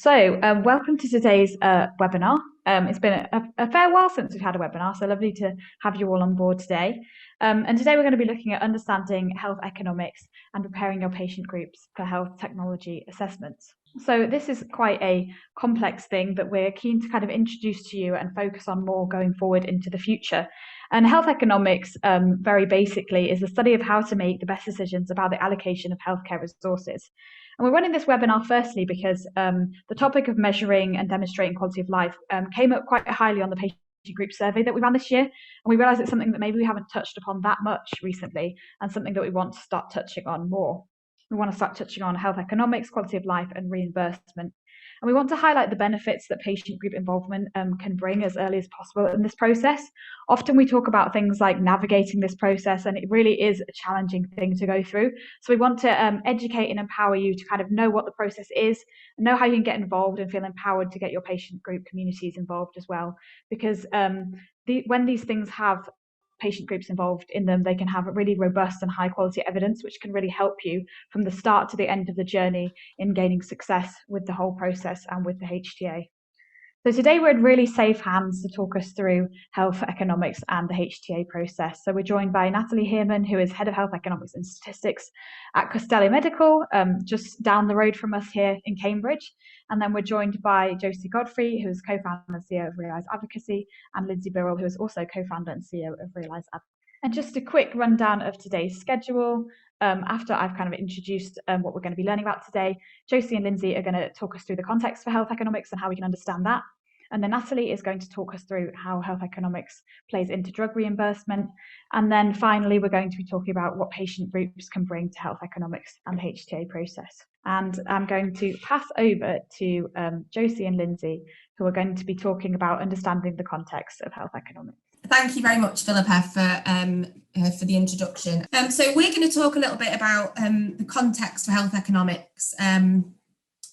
Welcome to today's webinar. It's been a fair while since we've had a webinar, so lovely to have you all on board today. And today we're going to be looking at understanding health economics and preparing your patient groups for health technology assessments. So this is quite a complex thing that we're keen to kind of introduce to you and focus on more going forward into the future. And health economics, very basically, is the study of how to make the best decisions about the allocation of healthcare resources. And we're running this webinar firstly because the topic of measuring and demonstrating quality of life came up quite highly on the patient group survey that we ran this year. And we realised it's something that maybe we haven't touched upon that much recently and something that we want to start touching on more. We want to start touching on health economics, quality of life and reimbursement. And we want to highlight the benefits that patient group involvement can bring as early as possible in this process. Often we talk about things like navigating this process, and it really is a challenging thing to go through. So we want to educate and empower you to kind of know what the process is, know how you can get involved and feel empowered to get your patient group communities involved as well. Because when these things have patient groups involved in them, they can have a really robust and high quality evidence, which can really help you from the start to the end of the journey in gaining success with the whole process and with the HTA. So today we're in really safe hands to talk us through health economics and the HTA process. So we're joined by Natalie Heerman, who is Head of Health Economics and Statistics at Costello Medical, just down the road from us here in Cambridge. And then we're joined by Josie Godfrey, who is co-founder and CEO of Realise Advocacy, and Lindsay Birrell, who is also co-founder and CEO of Realise Advocacy. And just a quick rundown of today's schedule. After I've kind of introduced what we're going to be learning about today, Josie and Lindsay are going to talk us through the context for health economics and how we can understand that. And then Natalie is going to talk us through how health economics plays into drug reimbursement. And then finally, we're going to be talking about what patient groups can bring to health economics and the HTA process. And I'm going to pass over to Josie and Lindsay, who are going to be talking about understanding the context of health economics. Thank you very much, Philippa, for the introduction. So we're going to talk a little bit about the context for health economics,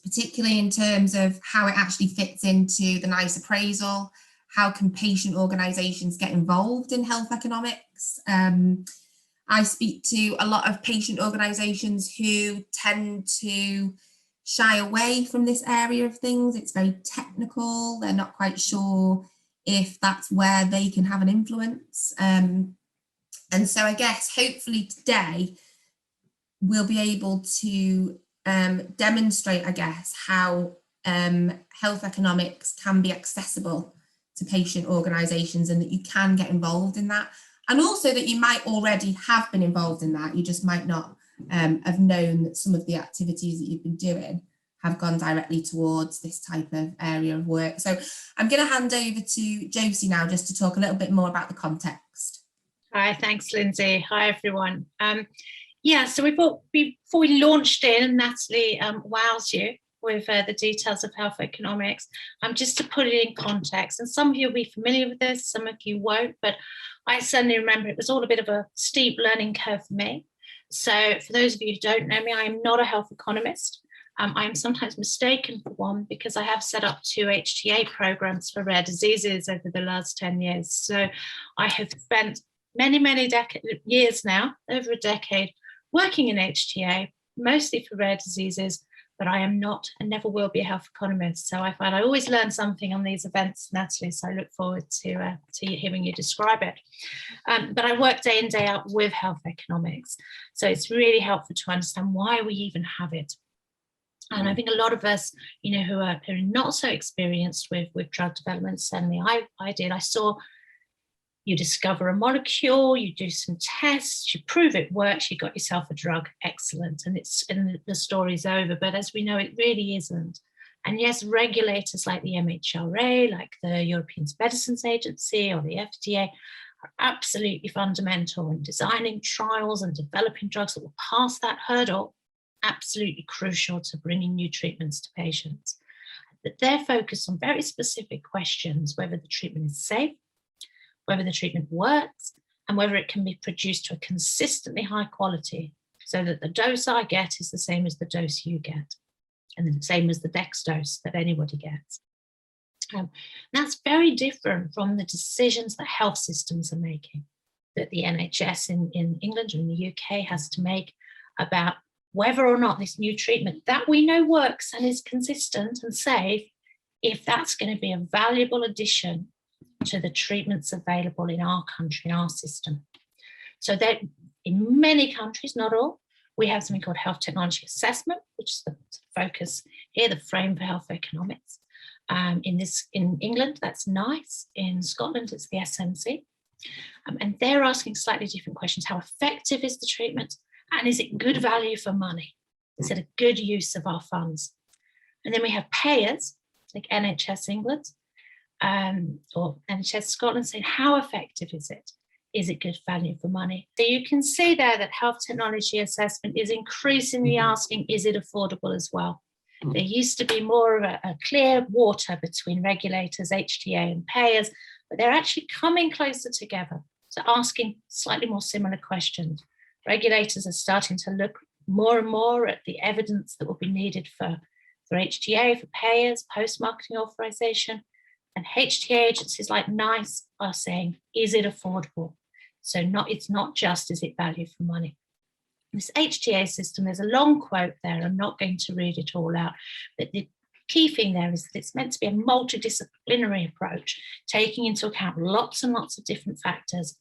particularly in terms of how it actually fits into the NICE appraisal. How can patient organisations get involved in health economics? I speak to a lot of patient organisations who tend to shy away from this area of things. It's very technical. They're not quite sure if that's where they can have an influence. And so I guess hopefully today we'll be able to demonstrate, I guess, how health economics can be accessible to patient organisations and that you can get involved in that. And also that you might already have been involved in that. You just might not have known that some of the activities that you've been doing have gone directly towards this type of area of work. So I'm going to hand over to Josie now just to talk a little bit more about the context. Hi, thanks, Lindsay. Hi, everyone. Yeah, so we thought before we launched in, Natalie wows you with the details of health economics, just to put it in context. And some of you will be familiar with this, some of you won't, but I certainly remember it was all a bit of a steep learning curve for me. So for those of you who don't know me, I am not a health economist. I am sometimes mistaken for one because I have set up 2 HTA programs for rare diseases over the last 10 years. So I have spent many years now, over a decade, working in HTA, mostly for rare diseases, but I am not and never will be a health economist. So I find I always learn something on these events, Natalie, so I look forward to hearing you describe it. But I work day in, day out with health economics. So it's really helpful to understand why we even have it. And I think a lot of us, who are not so experienced with drug development, certainly I did. I saw you discover a molecule, you do some tests, you prove it works, you got yourself a drug, excellent, and the story's over. But as we know, it really isn't. And yes, regulators like the MHRA, like the European Medicines Agency or the FDA are absolutely fundamental in designing trials and developing drugs that will pass that hurdle. Absolutely crucial to bringing new treatments to patients. But they're focused on very specific questions, whether the treatment is safe, whether the treatment works, and whether it can be produced to a consistently high quality so that the dose I get is the same as the dose you get, and the same as the next dose that anybody gets. That's very different from the decisions that health systems are making, that the NHS in England or in the UK has to make about whether or not this new treatment that we know works and is consistent and safe, if that's going to be a valuable addition to the treatments available in our country, in our system. So that in many countries, not all, we have something called health technology assessment, which is the focus here, the frame for health economics. In England, that's NICE. In Scotland, it's the SMC. And they're asking slightly different questions. How effective is the treatment? And is it good value for money? Is it a good use of our funds? And then we have payers, like NHS England or NHS Scotland, saying, how effective is it? Is it good value for money? So you can see there that health technology assessment is increasingly asking, is it affordable as well? There used to be more of a clear water between regulators, HTA and payers, but they're actually coming closer together. So asking slightly more similar questions. Regulators are starting to look more and more at the evidence that will be needed for HTA, for payers, post-marketing authorization. And HTA agencies like NICE are saying, is it affordable? So it's not just, is it value for money? This HTA system, there's a long quote there. I'm not going to read it all out, but the key thing there is that it's meant to be a multidisciplinary approach, taking into account lots and lots of different factors,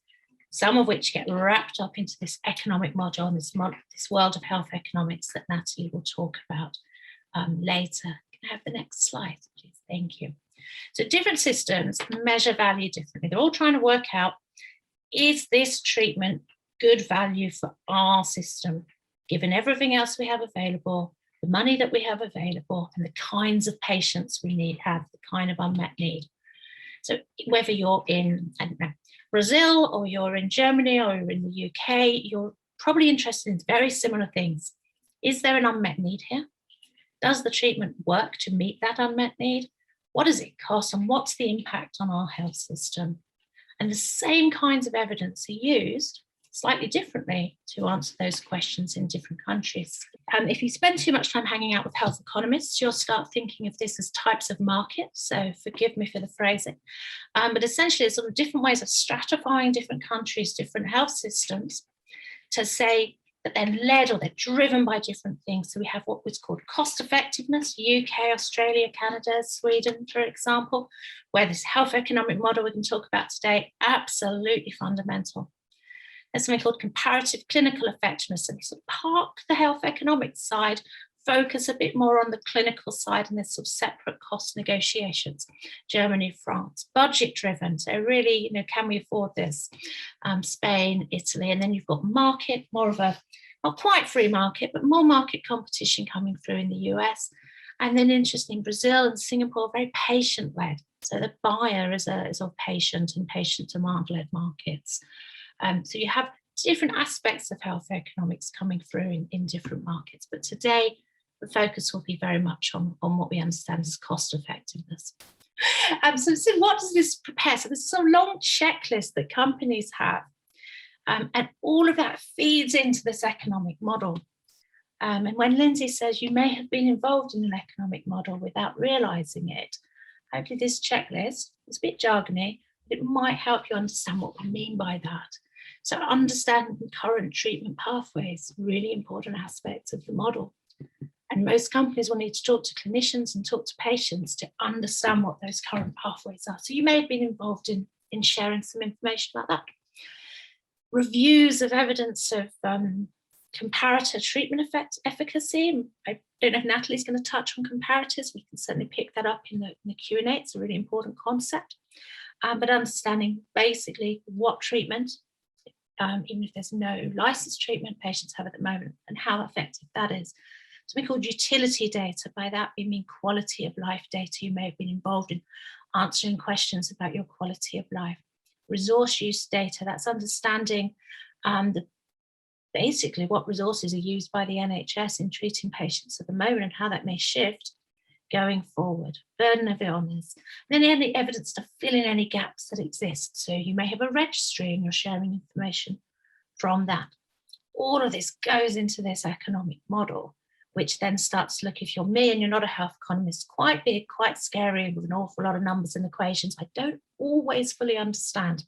some of which get wrapped up into this economic model and this world of health economics that Natalie will talk about later. Can I have the next slide, please? Thank you. So different systems measure value differently. They're all trying to work out, is this treatment good value for our system, given everything else we have available, the money that we have available, and the kinds of patients we have, the kind of unmet need. So whether you're in, I don't know, Brazil, or you're in Germany, or you're in the UK, you're probably interested in very similar things. Is there an unmet need here? Does the treatment work to meet that unmet need? What does it cost, and what's the impact on our health system? And the same kinds of evidence are used slightly differently to answer those questions in different countries. If you spend too much time hanging out with health economists, you'll start thinking of this as types of markets. So forgive me for the phrasing. But essentially, it's sort of different ways of stratifying different countries, different health systems, to say that they're led or they're driven by different things. So we have what was called cost effectiveness, UK, Australia, Canada, Sweden, for example, where this health economic model we can talk about today, absolutely fundamental. There's something called comparative clinical effectiveness. So we sort of park the health economics side, focus a bit more on the clinical side, and there's sort of separate cost negotiations. Germany, France, budget driven. So really, can we afford this? Spain, Italy, and then you've got market, more of a, not quite free market, but more market competition coming through in the US. And then interesting, Brazil and Singapore, very patient-led. So the buyer is a patient and patient demand-led markets. So you have different aspects of health economics coming through in different markets. But today, the focus will be very much on what we understand as cost effectiveness. So what does this prepare? So there's a long checklist that companies have. And all of that feeds into this economic model. And when Lindsay says you may have been involved in an economic model without realizing it, hopefully this checklist is a bit jargony, but it might help you understand what we mean by that. So understanding current treatment pathways, really important aspects of the model. And most companies will need to talk to clinicians and talk to patients to understand what those current pathways are. So you may have been involved in sharing some information about that. Reviews of evidence of comparator treatment efficacy. I don't know if Natalie's going to touch on comparators. We can certainly pick that up in the Q&A. It's a really important concept. But understanding basically what treatment, even if there's no licensed treatment patients have at the moment, and how effective that is. Something called utility data. By that we mean quality of life data. You may have been involved in answering questions about your quality of life. Resource use data, that's understanding basically what resources are used by the NHS in treating patients at the moment and how that may shift going forward. Burden of illness. And then any evidence to fill in any gaps that exist. So you may have a registry and you're sharing information from that. All of this goes into this economic model, which then starts to look, if you're me and you're not a health economist, quite big, quite scary, with an awful lot of numbers and equations I don't always fully understand.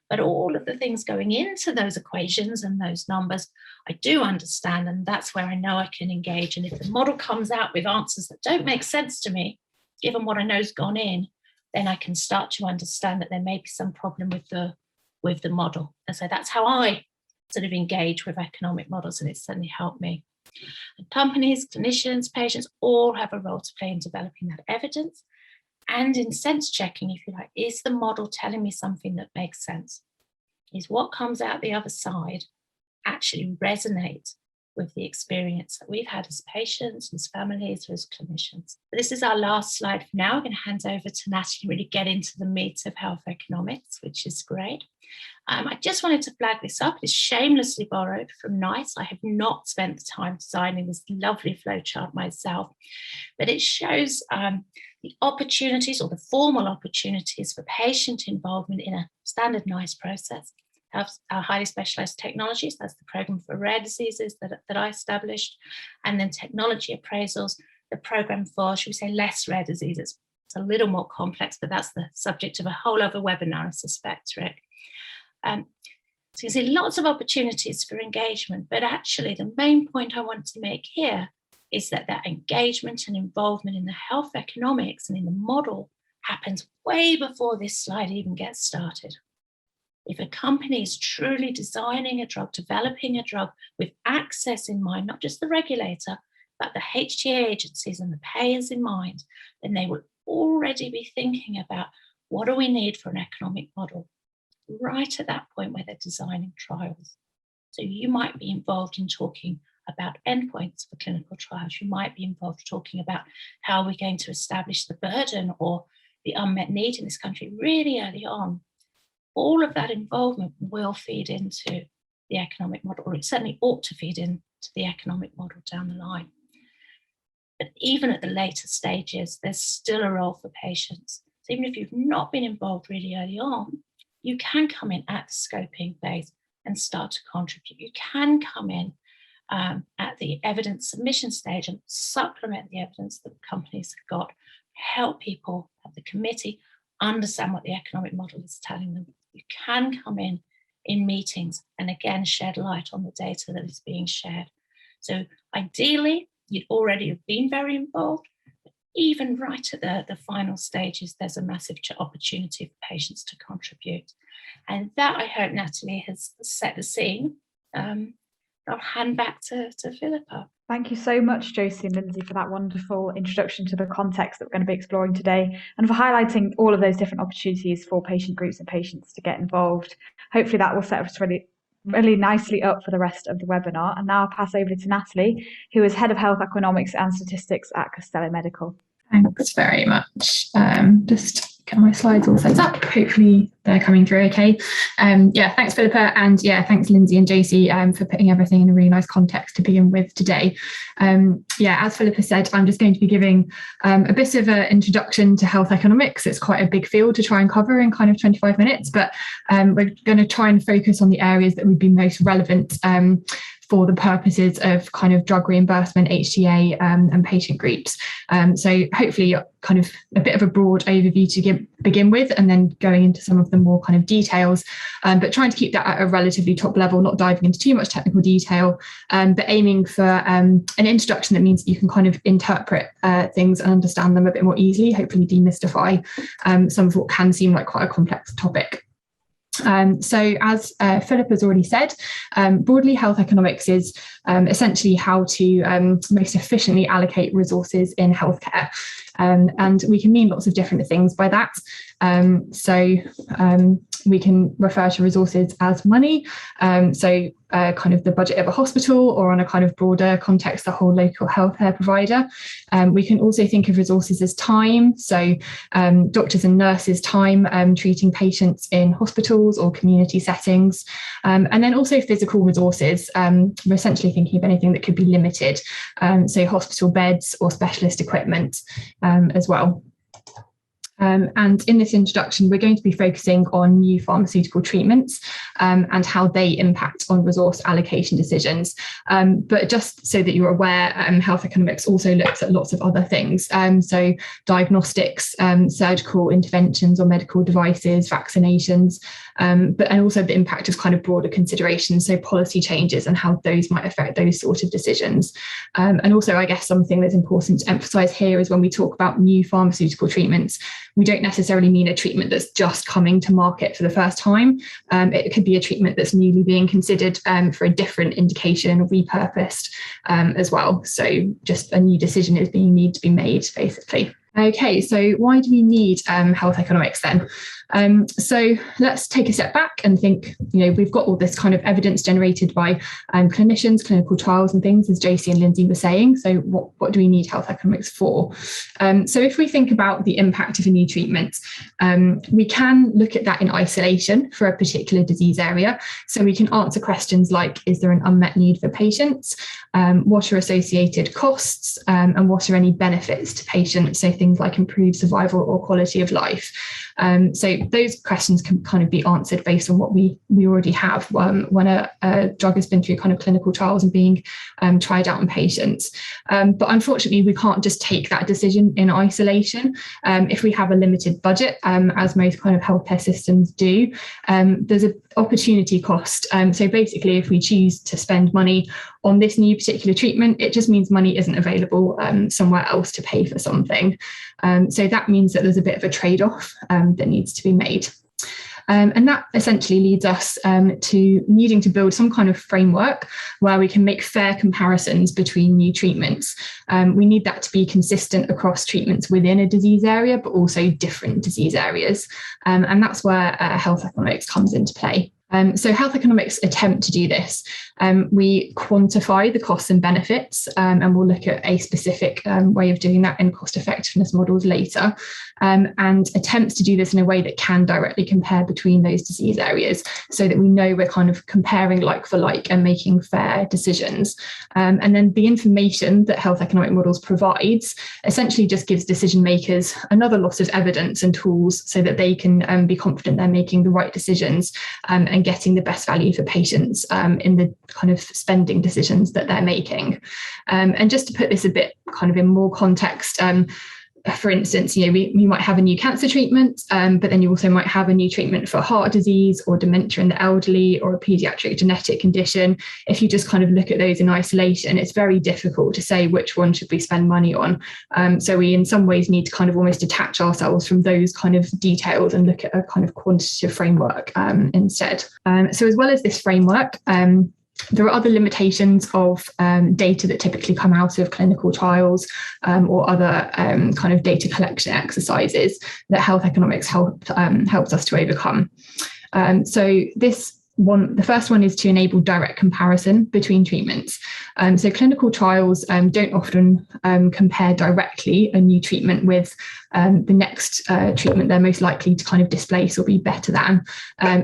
But all of the things going into those equations and those numbers, I do understand, and that's where I know I can engage. And if the model comes out with answers that don't make sense to me, given what I know's gone in, then I can start to understand that there may be some problem with the model. And so that's how I sort of engage with economic models, and it's certainly helped me. And companies, clinicians, patients all have a role to play in developing that evidence and in sense checking, if you like. Is the model telling me something that makes sense? Is what comes out the other side actually resonate with the experience that we've had as patients, as families, as clinicians? This is our last slide for now. I'm going to hand over to Natalie and really get into the meat of health economics, which is great. I just wanted to flag this up. It's shamelessly borrowed from NICE. I have not spent the time designing this lovely flowchart myself, but it shows the opportunities, or the formal opportunities, for patient involvement in a standard NICE process. Our highly specialised technologies, that's the programme for rare diseases that I established, and then technology appraisals, the programme for, should we say, less rare diseases. It's a little more complex, but that's the subject of a whole other webinar, I suspect, Rick. So you see lots of opportunities for engagement, but actually the main point I want to make here is that engagement and involvement in the health economics and in the model happens way before this slide even gets started. If a company is truly designing a drug, developing a drug with access in mind, not just the regulator, but the HTA agencies and the payers in mind, then they will already be thinking about what do we need for an economic model right at that point where they're designing trials. So you might be involved in talking about endpoints for clinical trials. You might be involved talking about how we're going to establish the burden or the unmet need in this country really early on. All of that involvement will feed into the economic model, or it certainly ought to feed into the economic model down the line. But even at the later stages, there's still a role for patients. So even if you've not been involved really early on, you can come in at the scoping phase and start to contribute. You can come in at the evidence submission stage and supplement the evidence that companies have got, help people at the committee understand what the economic model is telling them. You can come in meetings and again shed light on the data that is being shared. So ideally, you'd already have been very involved, but even right at the final stages, there's a massive opportunity for patients to contribute. And that, I hope, Natalie, has set the scene. I'll hand back to Philippa. Thank you so much, Josie and Lindsay, for that wonderful introduction to the context that we're going to be exploring today, and for highlighting all of those different opportunities for patient groups and patients to get involved. Hopefully that will set us really nicely up for the rest of the webinar. And now I'll pass over to Natalie, who is Head of Health Economics and Statistics at Costello Medical. Thanks very much. Just get my slides all set up. Hopefully they're coming through okay. Yeah, thanks Philippa, and yeah, thanks Lindsay and Josie for putting everything in a really nice context to begin with today. Yeah, as Philippa said, I'm just going to be giving a bit of an introduction to health economics. It's quite a big field to try and cover in kind of 25 minutes, but we're going to try and focus on the areas that would be most relevant for the purposes of kind of drug reimbursement, HTA and patient groups. So hopefully kind of a bit of a broad overview to begin with, and then going into some of the more kind of details, but trying to keep that at a relatively top level, not diving into too much technical detail, but aiming for an introduction that means that you can kind of interpret things and understand them a bit more easily, hopefully demystify some of what can seem like quite a complex topic. So as Philip has already said, broadly health economics is essentially how to most efficiently allocate resources in healthcare. And we can mean lots of different things by that. So we can refer to resources as money, so kind of the budget of a hospital, or on a kind of broader context, the whole local healthcare provider. We can also think of resources as time, so doctors and nurses' time treating patients in hospitals or community settings. And then also physical resources. We're essentially thinking of anything that could be limited, so hospital beds or specialist equipment as well. And in this introduction, we're going to be focusing on new pharmaceutical treatments and how they impact on resource allocation decisions. But just so that you're aware, health economics also looks at lots of other things. So diagnostics, surgical interventions or medical devices, vaccinations, and also the impact of kind of broader considerations, so policy changes and how those might affect those sort of decisions. And also, I guess something that's important to emphasize here is when we talk about new pharmaceutical treatments, we don't necessarily mean a treatment that's just coming to market for the first time. It could be a treatment that's newly being considered for a different indication, repurposed as well. So just a new decision is being need to be made, basically. Okay, so why do we need health economics then? So let's take a step back and think, we've got all this kind of evidence generated by clinicians, clinical trials and things, as JC and Lindsay were saying. So what do we need health economics for? So if we think about the impact of a new treatment, we can look at that in isolation for a particular disease area. So we can answer questions like, is there an unmet need for patients? What are associated costs? And what are any benefits to patients? So things like improved survival or quality of life. So those questions can kind of be answered based on what we already have when a drug has been through kind of clinical trials and being tried out on patients. But unfortunately, we can't just take that decision in isolation. If we have a limited budget, as most kind of healthcare systems do, there's an opportunity cost. So basically, if we choose to spend money on this new particular treatment, it just means money isn't available somewhere else to pay for something. So that means that there's a bit of a trade-off that needs to be made. And that essentially leads us to needing to build some kind of framework where we can make fair comparisons between new treatments. We need that to be consistent across treatments within a disease area, but also different disease areas. And that's where health economics comes into play. So health economics attempt to do this. We quantify the costs and benefits, and we'll look at a specific way of doing that in cost effectiveness models later, and attempts to do this in a way that can directly compare between those disease areas so that we know we're kind of comparing like for like and making fair decisions. And then the information that health economic models provides essentially just gives decision makers another lot of evidence and tools so that they can be confident they're making the right decisions and getting the best value for patients in the kind of spending decisions that they're making. And just to put this a bit kind of in more context, for instance, we might have a new cancer treatment, but then you also might have a new treatment for heart disease or dementia in the elderly or a pediatric genetic condition. If you just kind of look at those in isolation, it's very difficult to say which one should we spend money on. So we in some ways need to kind of almost detach ourselves from those kind of details and look at a kind of quantitative framework instead. So as well as this framework, there are other limitations of data that typically come out of clinical trials or other kind of data collection exercises that health economics helps us to overcome. So the first one is to enable direct comparison between treatments. So clinical trials don't often compare directly a new treatment with the next treatment they're most likely to kind of displace or be better than.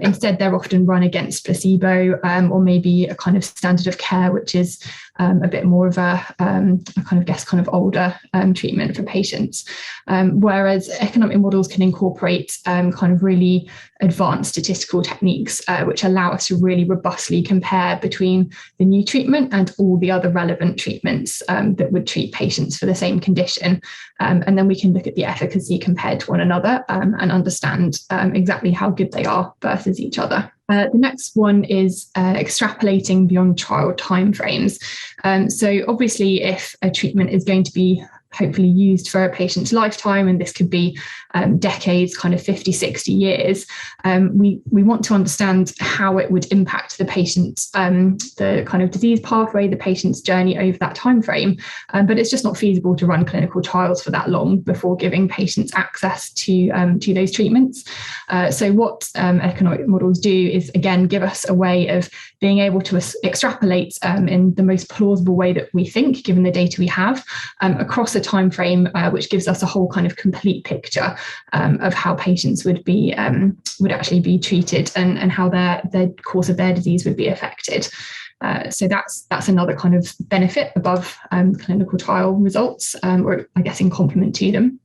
Instead, they're often run against placebo or maybe a kind of standard of care, which is a bit more of a kind of older treatment for patients. Whereas economic models can incorporate kind of really advanced statistical techniques, which allow us to really robustly compare between the new treatment and all the other relevant treatments that would treat patients for the same condition. And then we can look at the efficacy compared to one another and understand exactly how good they are versus each other. The next one is extrapolating beyond trial timeframes. So obviously, if a treatment is going to be hopefully used for a patient's lifetime, and this could be decades, kind of 50, 60 years, we want to understand how it would impact the patient's, the kind of disease pathway, the patient's journey over that time frame. But it's just not feasible to run clinical trials for that long before giving patients access to those treatments. So what economic models do is, again, give us a way of being able to extrapolate in the most plausible way that we think, given the data we have, across a time frame, which gives us a whole kind of complete picture of how patients would actually be treated and how the course of their disease would be affected. So that's another kind of benefit above clinical trial results, or I guess in complement to them.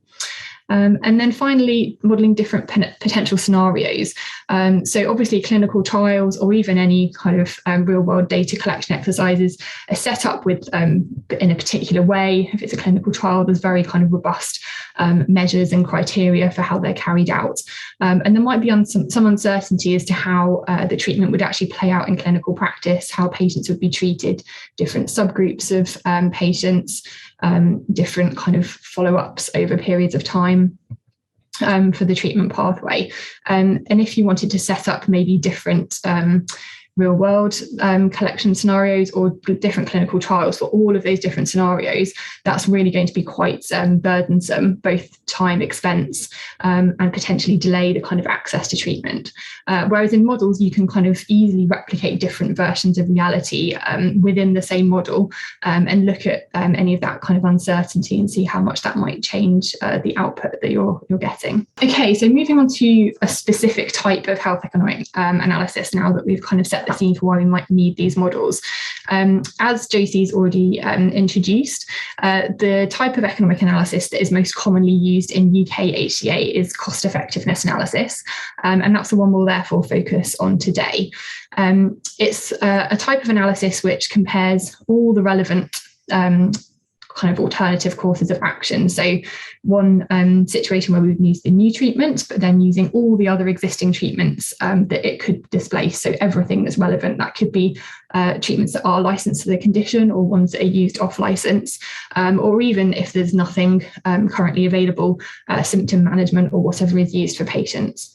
And then finally, modelling different potential scenarios. So obviously clinical trials or even any kind of real world data collection exercises are set up with in a particular way. If it's a clinical trial, there's very kind of robust measures and criteria for how they're carried out. And there might be some uncertainty as to how the treatment would actually play out in clinical practice, how patients would be treated, different subgroups of patients, different kind of follow-ups over periods of time for the treatment pathway. And if you wanted to set up maybe different real world collection scenarios or different clinical trials for all of those different scenarios, that's really going to be quite burdensome, both time, expense, and potentially delay the kind of access to treatment. Whereas in models, you can kind of easily replicate different versions of reality within the same model and look at any of that kind of uncertainty and see how much that might change the output that you're getting. Okay, so moving on to a specific type of health economic analysis now that we've kind of set the scene for why we might need these models. As Josie's already introduced, the type of economic analysis that is most commonly used in UK HTA is cost effectiveness analysis, and that's the one we'll therefore focus on today. It's a type of analysis which compares all the relevant kind of alternative courses of action. So one situation where we would use the new treatment, but then using all the other existing treatments that it could displace. So everything that's relevant, that could be treatments that are licensed to the condition or ones that are used off license, or even if there's nothing currently available, symptom management or whatever is used for patients.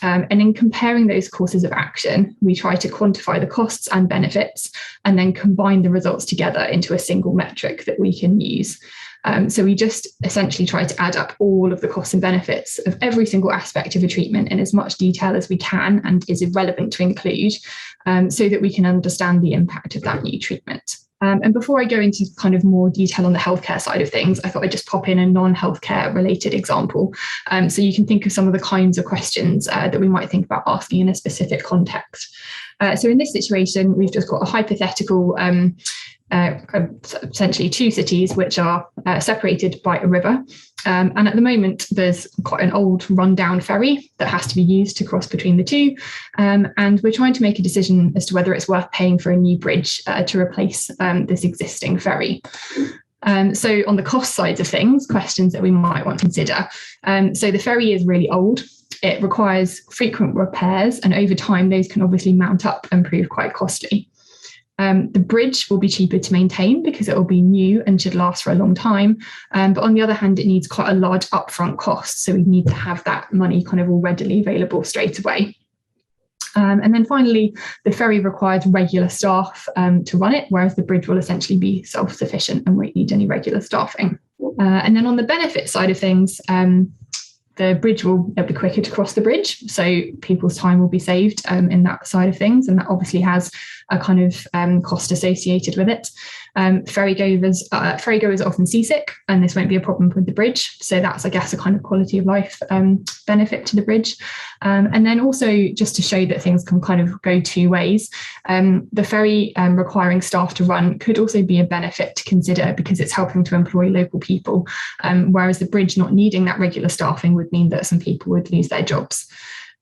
And in comparing those courses of action, we try to quantify the costs and benefits and then combine the results together into a single metric that we can use. So we just essentially try to add up all of the costs and benefits of every single aspect of a treatment in as much detail as we can and is relevant to include, so that we can understand the impact of that new treatment. And before I go into kind of more detail on the healthcare side of things, I thought I'd just pop in a non-healthcare related example. So you can think of some of the kinds of questions that we might think about asking in a specific context. So in this situation, we've just got a hypothetical, essentially two cities which are separated by a river. And at the moment, there's quite an old rundown ferry that has to be used to cross between the two. And we're trying to make a decision as to whether it's worth paying for a new bridge to replace this existing ferry. So on the cost side of things, questions that we might want to consider. So the ferry is really old. It requires frequent repairs, and over time, those can obviously mount up and prove quite costly. The bridge will be cheaper to maintain because it will be new and should last for a long time. But on the other hand, it needs quite a large upfront cost. So we need to have that money kind of all readily available straight away. And then finally, the ferry requires regular staff to run it, whereas the bridge will essentially be self-sufficient and won't need any regular staffing. And then on the benefit side of things, the bridge will be quicker to cross the bridge, so people's time will be saved in that side of things, and that obviously has a kind of cost associated with it. Ferrygoers often seasick, and this won't be a problem with the bridge, so that's, I guess, a kind of quality of life benefit to the bridge. And then also, just to show that things can kind of go two ways, the ferry requiring staff to run could also be a benefit to consider because it's helping to employ local people, whereas the bridge not needing that regular staffing would mean that some people would lose their jobs.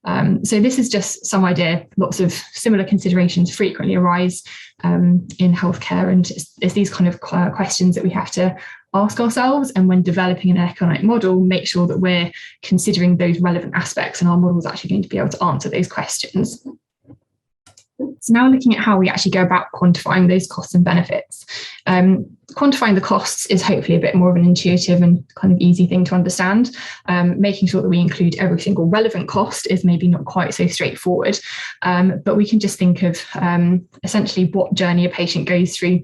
So this is just some idea. Lots of similar considerations frequently arise in healthcare, and it's these kind of questions that we have to ask ourselves, and when developing an economic model, make sure that we're considering those relevant aspects, and our model is actually going to be able to answer those questions. So now looking at how we actually go about quantifying those costs and benefits. Quantifying the costs is hopefully a bit more of an intuitive and kind of easy thing to understand. Making sure that we include every single relevant cost is maybe not quite so straightforward, but we can just think of essentially what journey a patient goes through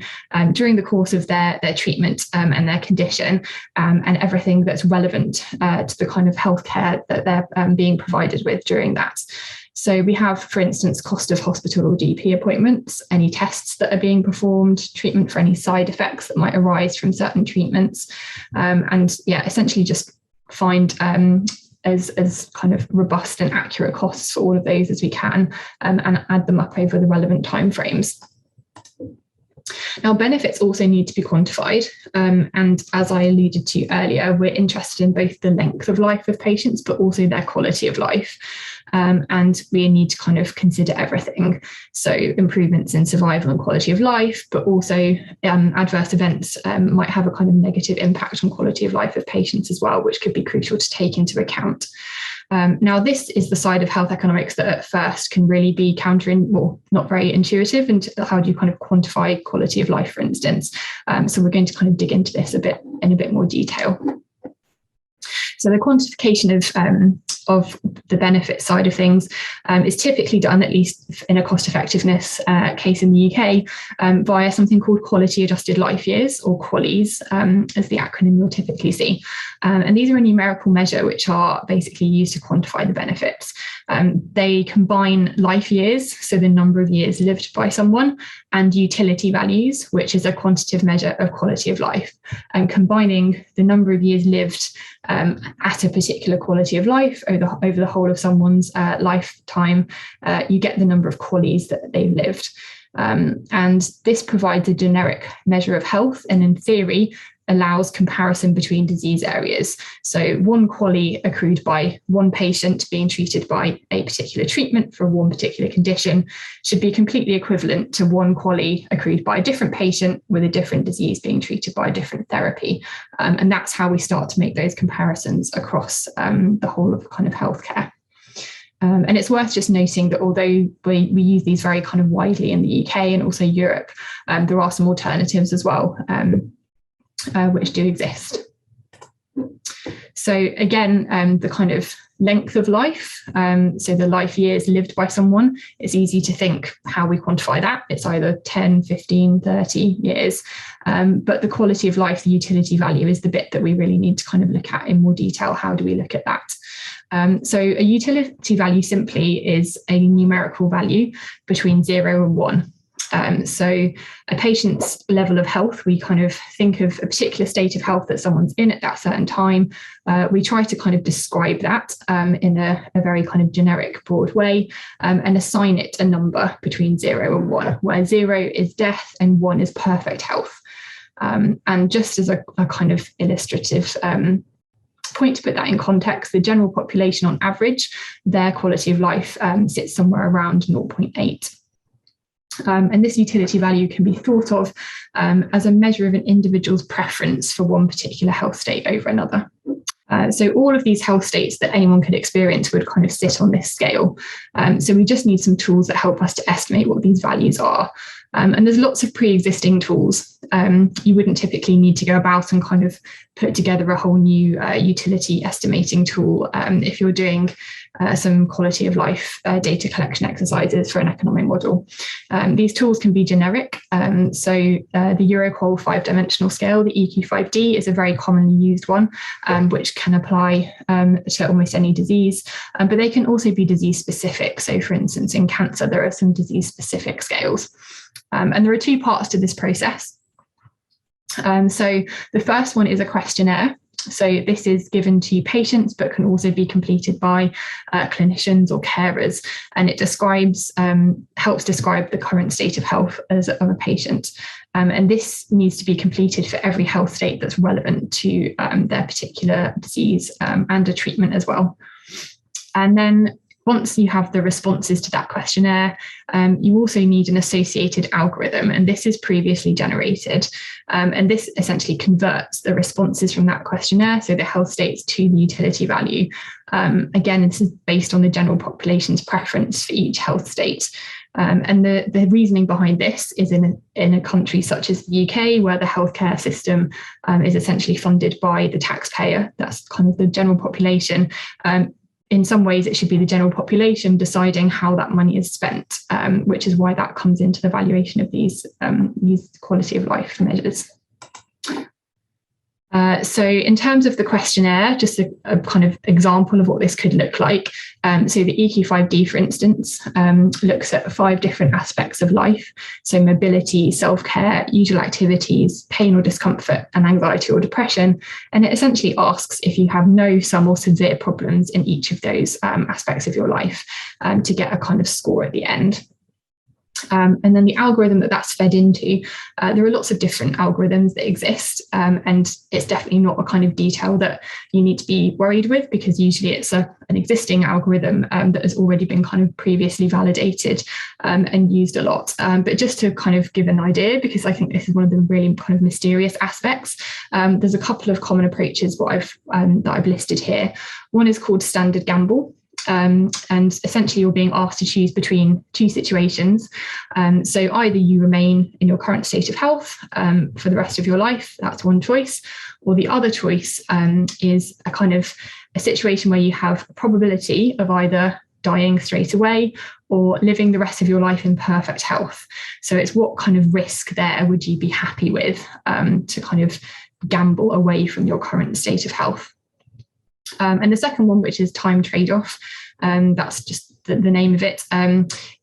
during the course of their treatment and their condition, and everything that's relevant to the kind of healthcare that they're being provided with during that. So we have, for instance, cost of hospital or GP appointments, any tests that are being performed, treatment for any side effects that might arise from certain treatments, and essentially just find as kind of robust and accurate costs for all of those as we can, and add them up over the relevant timeframes. Now, benefits also need to be quantified. And as I alluded to earlier, we're interested in both the length of life of patients, but also their quality of life. And we need to kind of consider everything. So improvements in survival and quality of life, but also adverse events might have a kind of negative impact on quality of life of patients as well, which could be crucial to take into account. Now, this is the side of health economics that at first can really be not very intuitive. And how do you kind of quantify quality of life, for instance? So we're going to kind of dig into this in a bit more detail. So the quantification of the benefit side of things is typically done, at least in a cost effectiveness case in the UK, via something called quality adjusted life years, or QALYs, as the acronym you'll typically see. And these are a numerical measure which are basically used to quantify the benefits. They combine life years, so the number of years lived by someone, and utility values, which is a quantitative measure of quality of life. And combining the number of years lived at a particular quality of life over the whole of someone's lifetime, you get the number of QALYs that they've lived. And this provides a generic measure of health, and in theory allows comparison between disease areas. So one QALY accrued by one patient being treated by a particular treatment for one particular condition should be completely equivalent to one QALY accrued by a different patient with a different disease being treated by a different therapy. And that's how we start to make those comparisons across the whole of kind of healthcare. And it's worth just noting that although we use these very kind of widely in the UK and also Europe, there are some alternatives as well, which do exist. So again, the kind of length of life, so the life years lived by someone, it's easy to think how we quantify that. It's either 10, 15, 30 years. But the quality of life, the utility value, is the bit that we really need to kind of look at in more detail. How do we look at that? So a utility value simply is a numerical value between 0 and 1. So a patient's level of health, we kind of think of a particular state of health that someone's in at that certain time. We try to kind of describe that in a very kind of generic, broad way, and assign it a number between 0 and 1, where 0 is death and 1 is perfect health. And just as a kind of illustrative point to put that in context, the general population on average, their quality of life sits somewhere around 0.8. And this utility value can be thought of as a measure of an individual's preference for one particular health state over another. So all of these health states that anyone could experience would kind of sit on this scale. So we just need some tools that help us to estimate what these values are. And there's lots of pre-existing tools. You wouldn't typically need to go about and kind of put together a whole new utility estimating tool if you're doing some quality of life data collection exercises for an economic model. These tools can be generic. So the Euroqual 5-dimensional scale, the EQ5D, is a very commonly used one, which can apply to almost any disease, but they can also be disease specific. So for instance, in cancer, there are some disease specific scales. And there are two parts to this process. So the first one is a questionnaire. So this is given to patients, but can also be completed by clinicians or carers, and it describes, helps describe the current state of health of a patient. And this needs to be completed for every health state that's relevant to their particular disease and a treatment as well. And then once you have the responses to that questionnaire, you also need an associated algorithm, and this is previously generated. And this essentially converts the responses from that questionnaire, so the health states, to the utility value. Again, this is based on the general population's preference for each health state. And the reasoning behind this is in a country such as the UK, where the healthcare system is essentially funded by the taxpayer. That's kind of the general population. In some ways, it should be the general population deciding how that money is spent, which is why that comes into the valuation of these quality of life measures. So in terms of the questionnaire, just a kind of example of what this could look like. So the EQ5D, for instance, looks at 5 different aspects of life. So mobility, self-care, usual activities, pain or discomfort, and anxiety or depression. And it essentially asks if you have no, some, or severe problems in each of those aspects of your life to get a kind of score at the end. And then the algorithm that's fed into, there are lots of different algorithms that exist, and it's definitely not a kind of detail that you need to be worried with, because usually it's an existing algorithm that has already been kind of previously validated and used a lot. But just to kind of give an idea, because I think this is one of the really kind of mysterious aspects, there's a couple of common approaches that I've listed here. One is called standard gamble. And essentially you're being asked to choose between two situations. So either you remain in your current state of health for the rest of your life, that's one choice, or the other choice is a kind of a situation where you have a probability of either dying straight away or living the rest of your life in perfect health. So it's what kind of risk there would you be happy with to kind of gamble away from your current state of health. And the second one, which is time trade-off, that's just the name of it,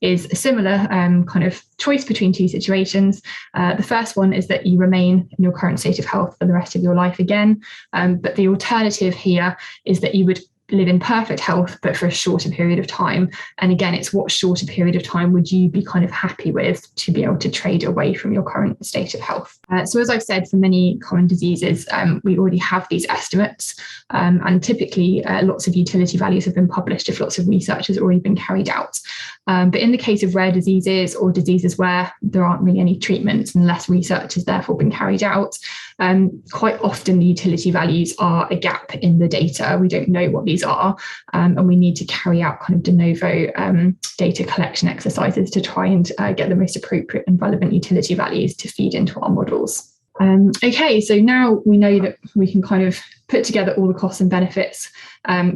is a similar kind of choice between two situations. The first one is that you remain in your current state of health for the rest of your life again, but the alternative here is that you would live in perfect health, but for a shorter period of time. And again, it's what shorter period of time would you be kind of happy with to be able to trade away from your current state of health. So as I've said, for many common diseases, we already have these estimates, and typically lots of utility values have been published if lots of research has already been carried out. But in the case of rare diseases or diseases where there aren't really any treatments and less research has therefore been carried out, quite often the utility values are a gap in the data. We don't know what these are, and we need to carry out kind of de novo data collection exercises to try and get the most appropriate and relevant utility values to feed into our models. Okay, so now we know that we can kind of put together all the costs and benefits,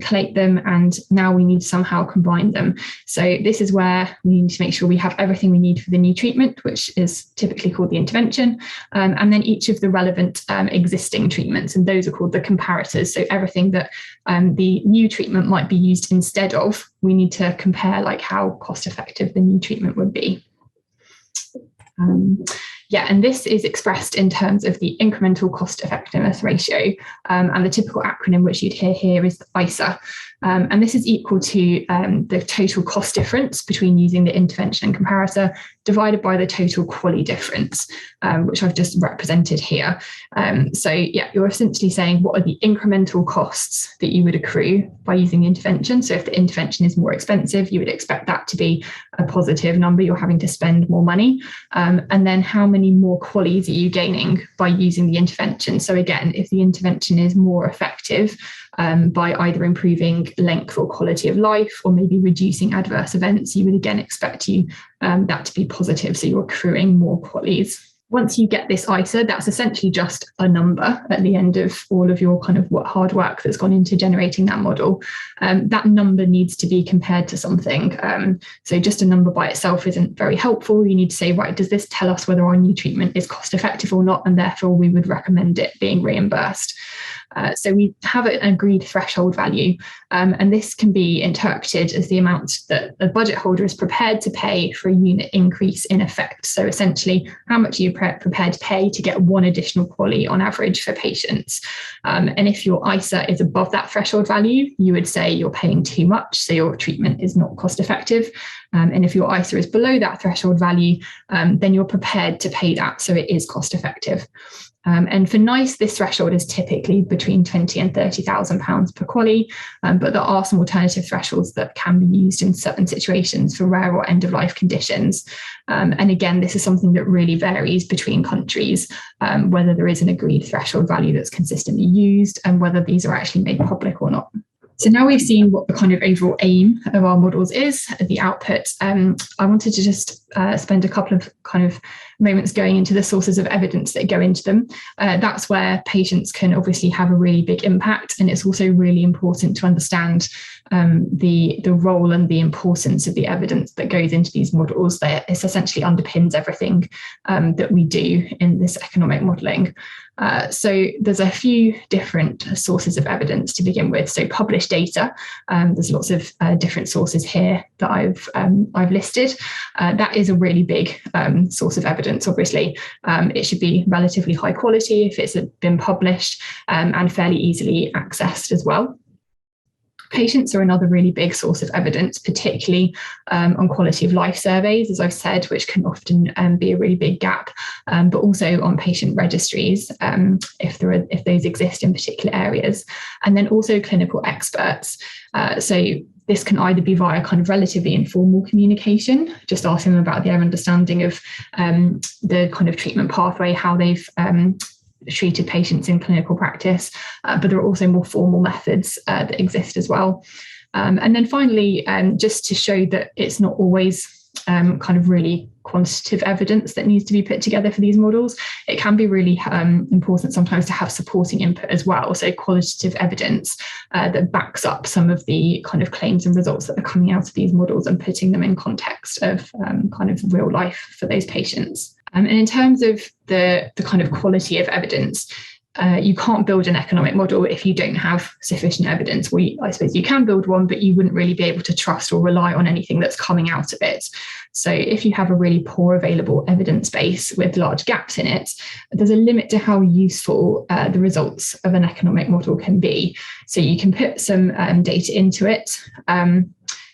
collate them, and now we need to somehow combine them. So this is where we need to make sure we have everything we need for the new treatment, which is typically called the intervention, and then each of the relevant existing treatments, and those are called the comparators. So everything that the new treatment might be used instead of, we need to compare like how cost effective the new treatment would be. Yeah, and this is expressed in terms of the incremental cost effectiveness ratio, and the typical acronym which you'd hear here is ICER. And this is equal to the total cost difference between using the intervention and comparator divided by the total QALY difference, which I've just represented here. So yeah, you're essentially saying what are the incremental costs that you would accrue by using the intervention. So if the intervention is more expensive, you would expect that to be a positive number. You're having to spend more money. And then how many more QALYs are you gaining by using the intervention? So again, if the intervention is more effective, by either improving length or quality of life or maybe reducing adverse events, you would again expect that to be positive. So you're accruing more QALYs. Once you get this ICER, that's essentially just a number at the end of all of your kind of hard work that's gone into generating that model. That number needs to be compared to something. So just a number by itself isn't very helpful. You need to say, right, does this tell us whether our new treatment is cost effective or not? And therefore we would recommend it being reimbursed. So we have an agreed threshold value, and this can be interpreted as the amount that the budget holder is prepared to pay for a unit increase in effect. So essentially, how much are you prepared to pay to get one additional QALY on average for patients? And if your ICER is above that threshold value, you would say you're paying too much, so your treatment is not cost effective. And if your ICER is below that threshold value, then you're prepared to pay that, so it is cost effective. And for NICE, this threshold is typically between £20,000 and £30,000 per QALY, but there are some alternative thresholds that can be used in certain situations for rare or end-of-life conditions. And again, this is something that really varies between countries, whether there is an agreed threshold value that's consistently used and whether these are actually made public or not. So now we've seen what the kind of overall aim of our models is, the output. I wanted to just spend a couple of kind of moments going into the sources of evidence that go into them. That's where patients can obviously have a really big impact, and it's also really important to understand the role and the importance of the evidence that goes into these models. It essentially underpins everything that we do in this economic modelling. So there's a few different sources of evidence to begin with. So published data, there's lots of different sources here that I've listed. That is a really big source of evidence. Obviously, it should be relatively high quality if it's been published and fairly easily accessed as well. Patients are another really big source of evidence, particularly on quality of life surveys, as I've said, which can often be a really big gap, but also on patient registries, if those exist in particular areas, and then also clinical experts. So this can either be via kind of relatively informal communication, just asking them about their understanding of the kind of treatment pathway, how they've treated patients in clinical practice, but there are also more formal methods that exist as well. And then finally, just to show that it's not always kind of really quantitative evidence that needs to be put together for these models, it can be really important sometimes to have supporting input as well. So qualitative evidence that backs up some of the kind of claims and results that are coming out of these models and putting them in context of kind of real life for those patients. And in terms of the kind of quality of evidence, you can't build an economic model if you don't have sufficient evidence. I suppose you can build one, but you wouldn't really be able to trust or rely on anything that's coming out of it. So if you have a really poor available evidence base with large gaps in it, there's a limit to how useful the results of an economic model can be. So you can put some data into it,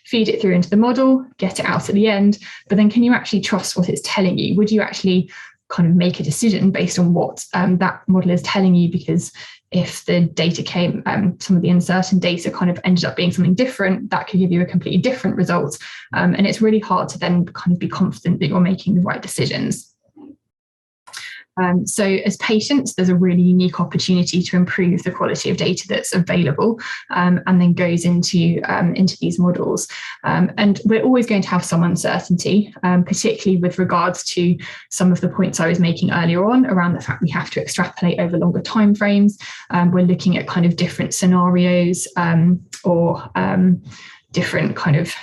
feed it through into the model, get it out at the end, but then can you actually trust what it's telling you? Would you actually kind of make a decision based on what that model is telling you? Because if the data came, some of the uncertain data kind of ended up being something different, that could give you a completely different result. And it's really hard to then kind of be confident that you're making the right decisions. So as patients, there's a really unique opportunity to improve the quality of data that's available and then goes into these models. And we're always going to have some uncertainty, particularly with regards to some of the points I was making earlier on around the fact we have to extrapolate over longer timeframes. We're looking at kind of different scenarios or different kind of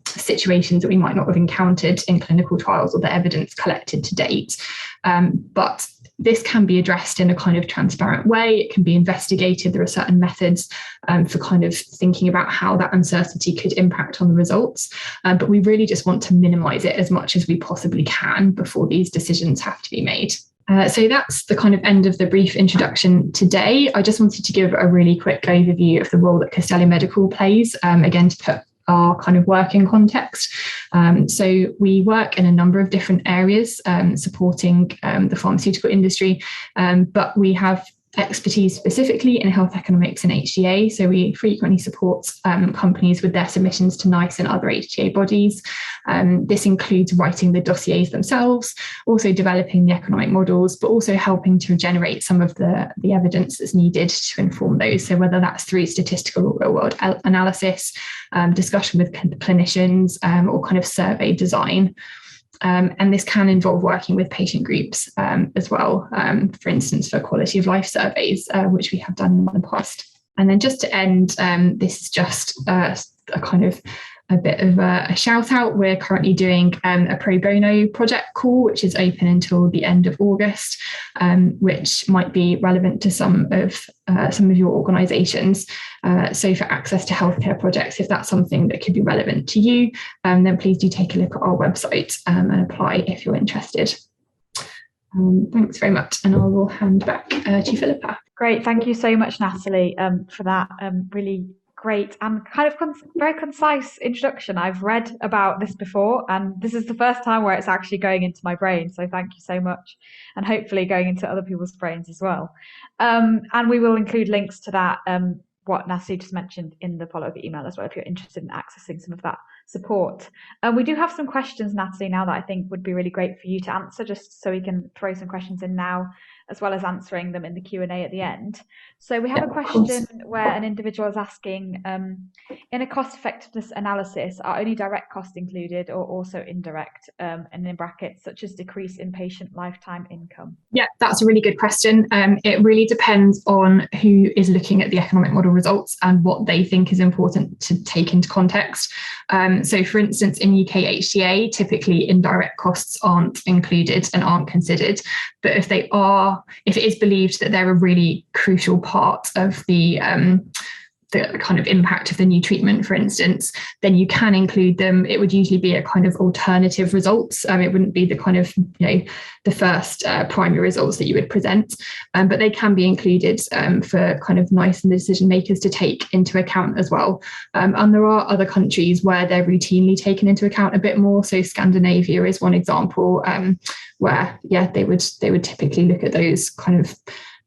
situations that we might not have encountered in clinical trials or the evidence collected to date. But this can be addressed in a kind of transparent way. It can be investigated. There are certain methods for kind of thinking about how that uncertainty could impact on the results. But we really just want to minimize it as much as we possibly can before these decisions have to be made. So that's the kind of end of the brief introduction today. I just wanted to give a really quick overview of the role that Castelli Medical plays, again, to put our kind of work in context. So we work in a number of different areas supporting the pharmaceutical industry, but we have expertise specifically in health economics and HTA. So we frequently support companies with their submissions to NICE and other HTA bodies. This includes writing the dossiers themselves, also developing the economic models, but also helping to generate some of the evidence that's needed to inform those. So whether that's through statistical or real world analysis, discussion with clinicians, or kind of survey design. And this can involve working with patient groups as well, for instance, for quality of life surveys, which we have done in the past. And then just to end, this is just a kind of a bit of a shout out. We're currently doing a pro bono project call, which is open until the end of August, which might be relevant to some of your organisations. So for access to healthcare projects, if that's something that could be relevant to you, then please do take a look at our website and apply if you're interested. Thanks very much, and I will hand back to Philippa. Great, thank you so much, Natalie, for that really great and kind of very concise introduction. I've read about this before, and this is the first time where it's actually going into my brain. So thank you so much, and hopefully going into other people's brains as well. And we will include links to that, what Natalie just mentioned, in the follow-up email as well, if you're interested in accessing some of that support. We do have some questions, Natalie, now that I think would be really great for you to answer, just so we can throw some questions in now, as well as answering them in the Q&A at the end. So we have a question where an individual is asking, in a cost effectiveness analysis, are only direct costs included or also indirect, and in brackets, such as decrease in patient lifetime income? Yeah, that's a really good question. It really depends on who is looking at the economic model results and what they think is important to take into context. So for instance, in UK HTA, typically indirect costs aren't included and aren't considered. But if it is believed that they're a really crucial part of the the kind of impact of the new treatment, for instance, then you can include them. It would usually be a kind of alternative results. It wouldn't be the kind of, the first primary results that you would present, but they can be included for kind of NICE and the decision makers to take into account as well. And there are other countries where they're routinely taken into account a bit more. So Scandinavia is one example where, they would typically look at those kind of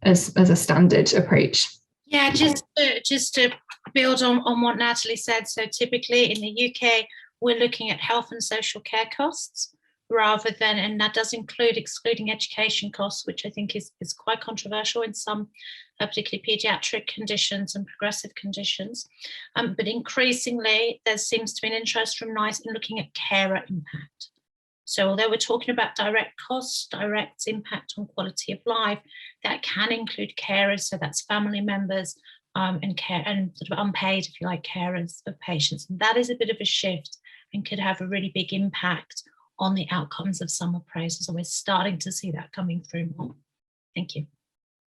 as a standard approach. Yeah, just to build on what Natalie said. So typically in the UK, we're looking at health and social care costs rather than, and that does include excluding education costs, which I think is quite controversial in some particularly paediatric conditions and progressive conditions. But increasingly, there seems to be an interest from NICE in looking at carer impact. So although we're talking about direct costs, direct impact on quality of life, that can include carers, so that's family members and care and sort of unpaid, if you like, carers of patients. And that is a bit of a shift and could have a really big impact on the outcomes of some appraisals. And we're starting to see that coming through more. Thank you.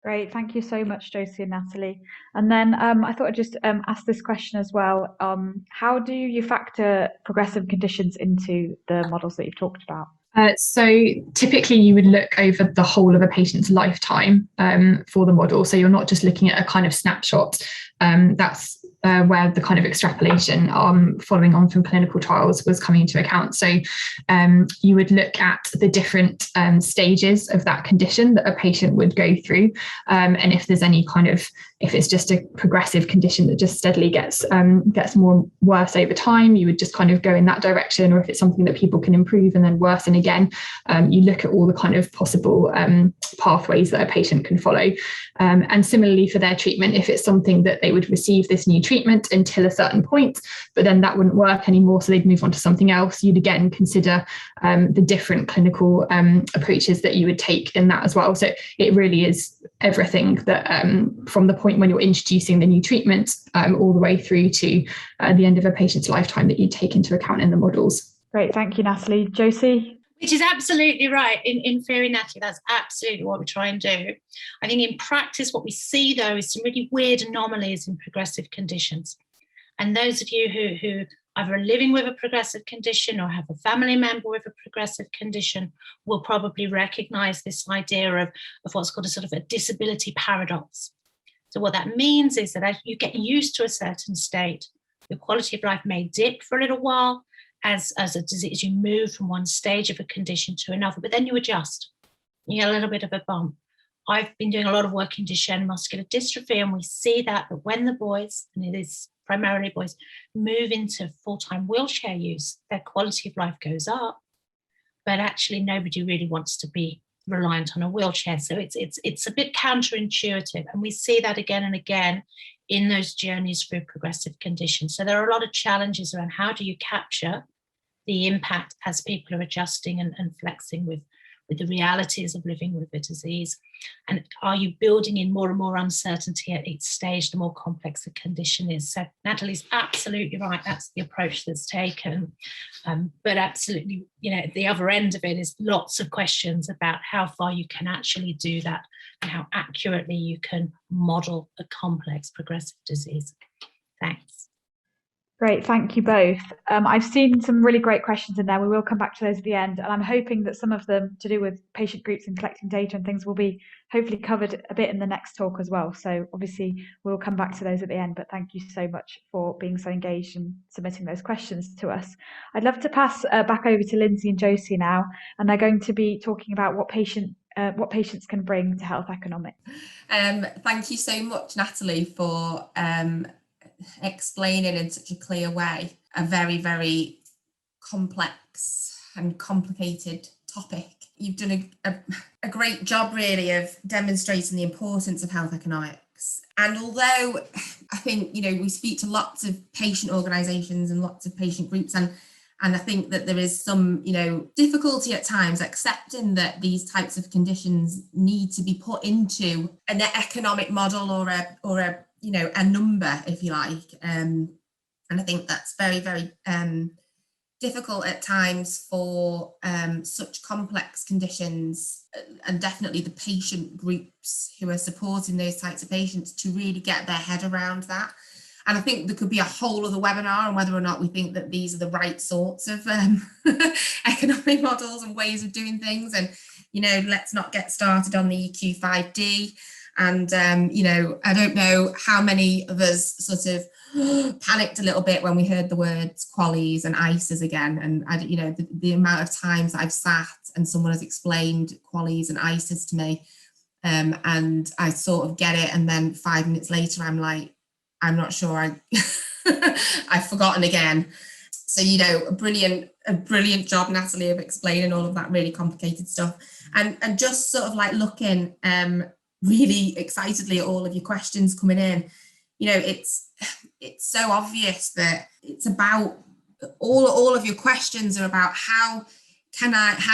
Great, thank you so much, Josie and Natalie. And then I thought I'd just ask this question as well. How do you factor progressive conditions into the models that you've talked about? So typically you would look over the whole of a patient's lifetime for the model. So you're not just looking at a kind of snapshot. That's where the kind of extrapolation following on from clinical trials was coming into account. So you would look at the different stages of that condition that a patient would go through. And if there's any kind of, if it's just a progressive condition that just steadily gets more worse over time, you would just kind of go in that direction. Or if it's something that people can improve and then worsen again, you look at all the kind of possible pathways that a patient can follow. And similarly for their treatment, if it's something that they would receive this new treatment until a certain point, but then that wouldn't work anymore, so they'd move on to something else, you'd again consider the different clinical approaches that you would take in that as well. So it really is everything that from the point when you're introducing the new treatment all the way through to the end of a patient's lifetime that you take into account in the models. Great, thank you, Natalie. Josie? Which is absolutely right. In theory, Natalie, that's absolutely what we try and do. I think in practice, what we see, though, is some really weird anomalies in progressive conditions. And those of you who either are living with a progressive condition or have a family member with a progressive condition will probably recognise this idea of what's called a sort of a disability paradox. So what that means is that as you get used to a certain state, your quality of life may dip for a little while, as a disease, you move from one stage of a condition to another, but then you adjust. You get a little bit of a bump. I've been doing a lot of work in Duchenne muscular dystrophy, and we see that when the boys, and it is primarily boys, move into full-time wheelchair use, their quality of life goes up, but actually nobody really wants to be reliant on a wheelchair. So it's a bit counterintuitive, and we see that again and again in those journeys through progressive conditions. So there are a lot of challenges around how do you capture the impact as people are adjusting and flexing with the realities of living with the disease. And are you building in more and more uncertainty at each stage, the more complex the condition is? So Natalie's absolutely right. That's the approach that's taken. But absolutely, the other end of it is lots of questions about how far you can actually do that and how accurately you can model a complex progressive disease. Thanks. Great, thank you both. I've seen some really great questions in there. We will come back to those at the end, and I'm hoping that some of them to do with patient groups and collecting data and things will be hopefully covered a bit in the next talk as well. So obviously we'll come back to those at the end, but thank you so much for being so engaged and submitting those questions to us. I'd love to pass back over to Lindsay and Josie now, and they're going to be talking about what patients can bring to health economics. Thank you so much, Natalie, for explaining in such a clear way a very, very complex and complicated topic. You've done a great job really of demonstrating the importance of health economics. And although I think, we speak to lots of patient organisations and lots of patient groups, and I think that there is some, difficulty at times accepting that these types of conditions need to be put into an economic model or a number, if you like. And I think that's very, very difficult at times for such complex conditions, and definitely the patient groups who are supporting those types of patients to really get their head around that. And I think there could be a whole other webinar on whether or not we think that these are the right sorts of economic models and ways of doing things. And, you know, let's not get started on the EQ5D. And, you know, I don't know how many of us sort of panicked a little bit when we heard the words QALYs and ICEs again. And, you know, the amount of times I've sat and someone has explained QALYs and ICEs to me, and I sort of get it. And then 5 minutes later, I'm like, I'm not sure I've forgotten again. So, you know, a brilliant job, Natalie, of explaining all of that really complicated stuff, and just sort of like looking really excitedly at all of your questions coming in. You know, it's so obvious that it's about all of your questions are about how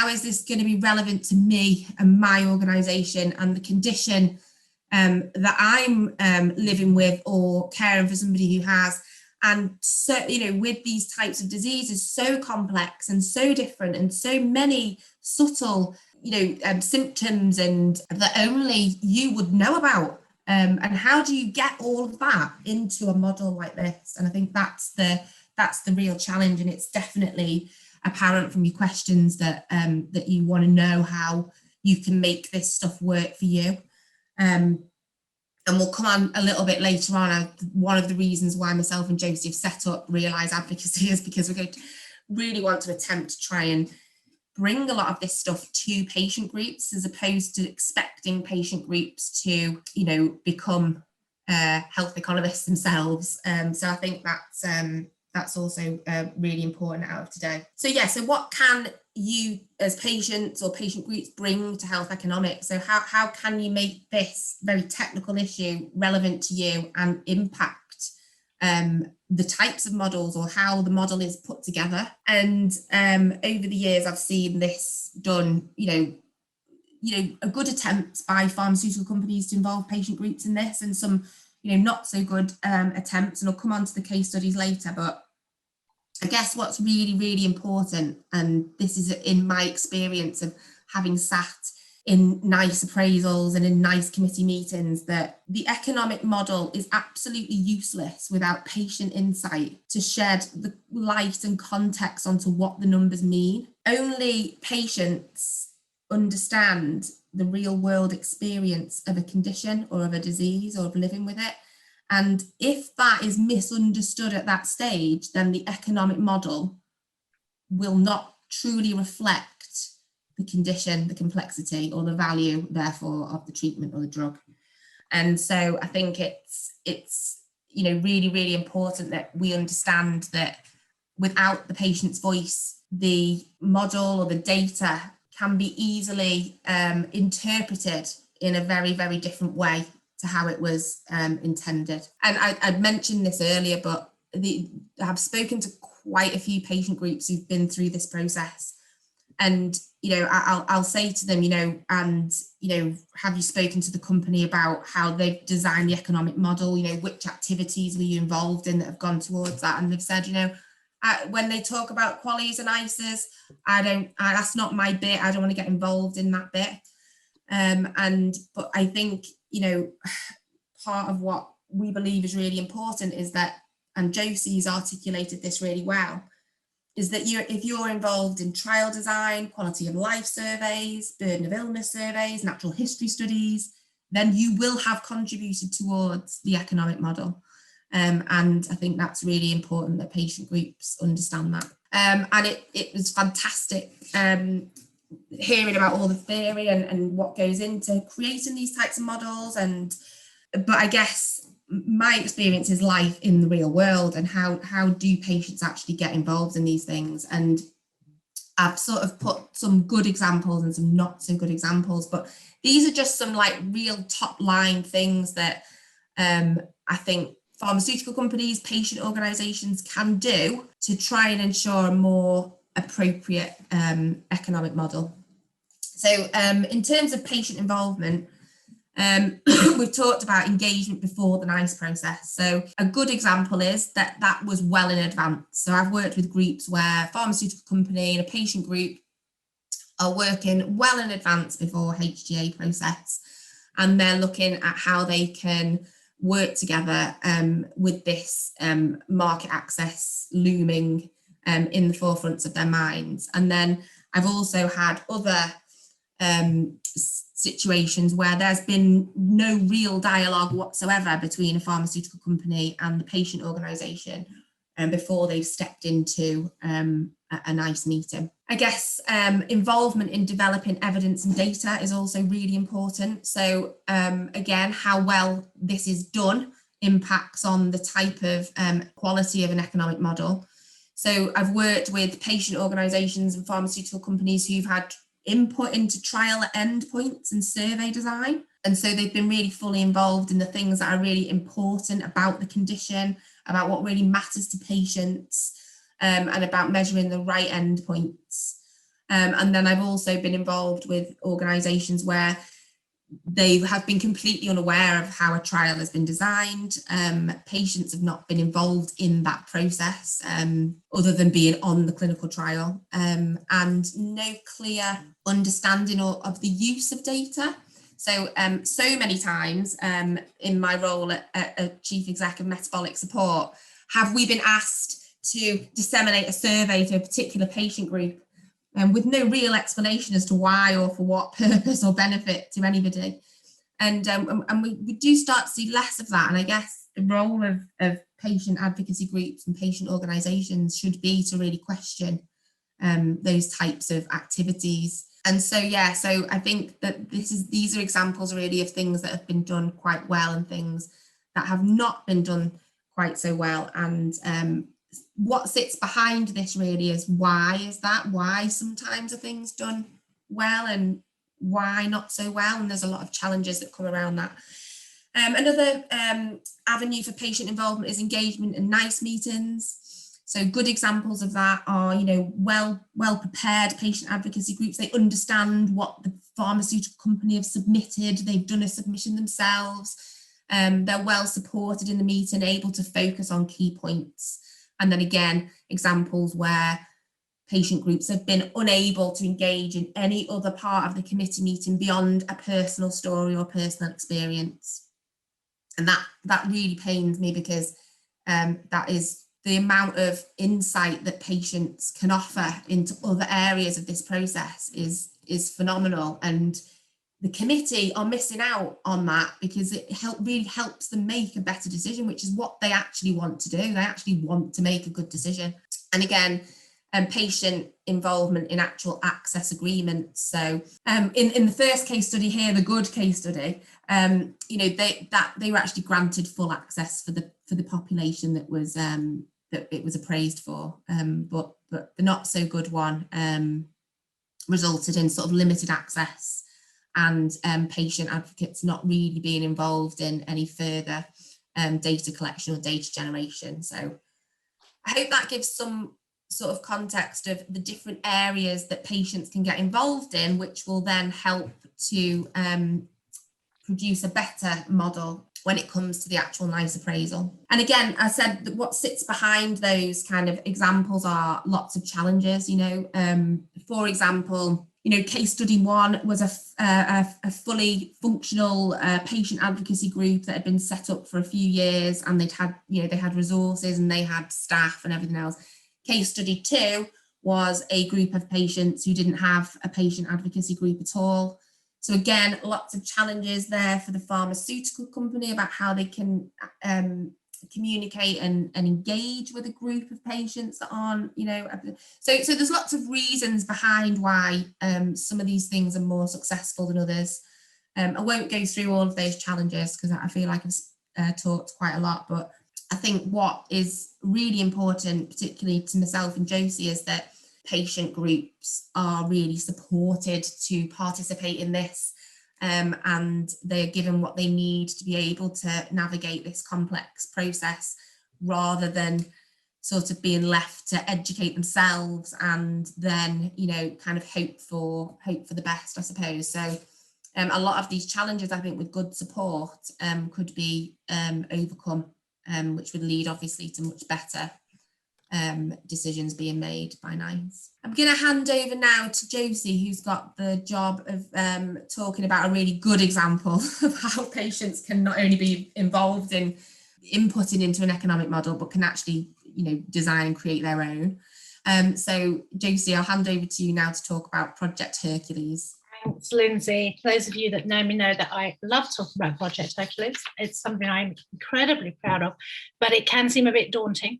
is this going to be relevant to me and my organisation and the condition that I'm living with or caring for somebody who has. And so, you know, with these types of diseases, so complex and so different and so many subtle, you know, symptoms and that only you would know about. And how do you get all of that into a model like this? And I think that's the real challenge. And it's definitely apparent from your questions that that you want to know how you can make this stuff work for you. And we'll come on a little bit later on. One of the reasons why myself and Josie have set up Realise Advocacy is because we're going to really want to attempt to try and bring a lot of this stuff to patient groups, as opposed to expecting patient groups to, you know, become health economists themselves. So I think that's also really important out of today. So yeah, so what can you as patients or patient groups bring to health economics? So how can you make this very technical issue relevant to you and impact the types of models or how the model is put together? And over the years, I've seen this done, you know, a good attempt by pharmaceutical companies to involve patient groups in this, and some, you know, not so good attempts. And I'll come on to the case studies later, but I guess what's really, really important, and this is in my experience of having sat in nice appraisals and in nice committee meetings, that the economic model is absolutely useless without patient insight to shed the light and context onto what the numbers mean. Only patients understand the real world experience of a condition or of a disease or of living with it. And if that is misunderstood at that stage, then the economic model will not truly reflect the condition, the complexity, or the value, therefore, of the treatment or the drug. And so I think it's you know, really, really important that we understand that without the patient's voice, the model or the data can be easily interpreted in a very, very different way to how it was intended. And I'd mentioned this earlier, but I've spoken to quite a few patient groups who've been through this process. And, you know, I'll say to them, you know, and, you know, have you spoken to the company about how they've designed the economic model? You know, which activities were you involved in that have gone towards that? And they've said, you know, when they talk about QALYs and ICEs, that's not my bit. I don't want to get involved in that bit. But I think, you know, part of what we believe is really important is that, and Josie's articulated this really well, is that if you're involved in trial design, quality of life surveys, burden of illness surveys, natural history studies, then you will have contributed towards the economic model. And I think that's really important that patient groups understand that. And it was fantastic hearing about all the theory and what goes into creating these types of models. But I guess my experience is life in the real world, and how do patients actually get involved in these things? And I've sort of put some good examples and some not so good examples, but these are just some like real top line things that I think pharmaceutical companies, patient organisations can do to try and ensure a more appropriate economic model. So in terms of patient involvement, we've talked about engagement before the NICE process. So a good example is that was well in advance. So I've worked with groups where pharmaceutical company and a patient group are working well in advance before HTA process, and they're looking at how they can work together with this market access looming in the forefronts of their minds. And then I've also had other situations where there's been no real dialogue whatsoever between a pharmaceutical company and the patient organisation before they've stepped into a nice meeting. I guess involvement in developing evidence and data is also really important. So again, how well this is done impacts on the type of quality of an economic model. So I've worked with patient organisations and pharmaceutical companies who've had input into trial endpoints and survey design. And so they've been really fully involved in the things that are really important about the condition, about what really matters to patients, and about measuring the right endpoints. And then I've also been involved with organisations where they have been completely unaware of how a trial has been designed. Patients have not been involved in that process other than being on the clinical trial, and no clear understanding of the use of data. So many times in my role at Chief Exec of Metabolic Support, have we been asked to disseminate a survey to a particular patient group with no real explanation as to why or for what purpose or benefit to anybody. And we do start to see less of that. And I guess the role of patient advocacy groups and patient organisations should be to really question those types of activities. And so, yeah, so I think that these are examples really of things that have been done quite well and things that have not been done quite so well. And what sits behind this really is why sometimes are things done well and why not so well, and there's a lot of challenges that come around that. Another avenue for patient involvement is engagement in NICE meetings. So good examples of that are, well prepared patient advocacy groups. They understand what the pharmaceutical company have submitted. They've done a submission themselves. They're well supported in the meeting, able to focus on key points. And then again, examples where patient groups have been unable to engage in any other part of the committee meeting beyond a personal story or personal experience. And that really pains me, because that is the amount of insight that patients can offer into other areas of this process is phenomenal. And the committee are missing out on that, because it really helps them make a better decision, which is what they actually want to do. They actually want to make a good decision. And again, patient involvement in actual access agreements. So in the first case study here, the good case study, they were actually granted full access for the population that was that it was appraised for, but the not so good one resulted in sort of limited access and patient advocates not really being involved in any further data collection or data generation. So I hope that gives some sort of context of the different areas that patients can get involved in, which will then help to produce a better model when it comes to the actual NICE appraisal. And again, I said that what sits behind those kind of examples are lots of challenges. For example, case study one was a fully functional patient advocacy group that had been set up for a few years, and they had resources and they had staff and everything else. Case study two was a group of patients who didn't have a patient advocacy group at all. So again, lots of challenges there for the pharmaceutical company about how they can communicate and engage with a group of patients that aren't, so there's lots of reasons behind why some of these things are more successful than others. I won't go through all of those challenges because I feel like I've talked quite a lot, but I think what is really important, particularly to myself and Josie, is that patient groups are really supported to participate in this, and they're given what they need to be able to navigate this complex process, rather than sort of being left to educate themselves and then kind of hope for the best, I suppose. So a lot of these challenges, I think, with good support could be overcome, which would lead obviously to much better decisions being made by NICE. I'm going to hand over now to Josie, who's got the job of talking about a really good example of how patients can not only be involved in inputting into an economic model, but can actually, design and create their own. So Josie, I'll hand over to you now to talk about Project Hercules. Thanks, Lindsay. Those of you that know me know that I love talking about Project Hercules. It's something I'm incredibly proud of, but it can seem a bit daunting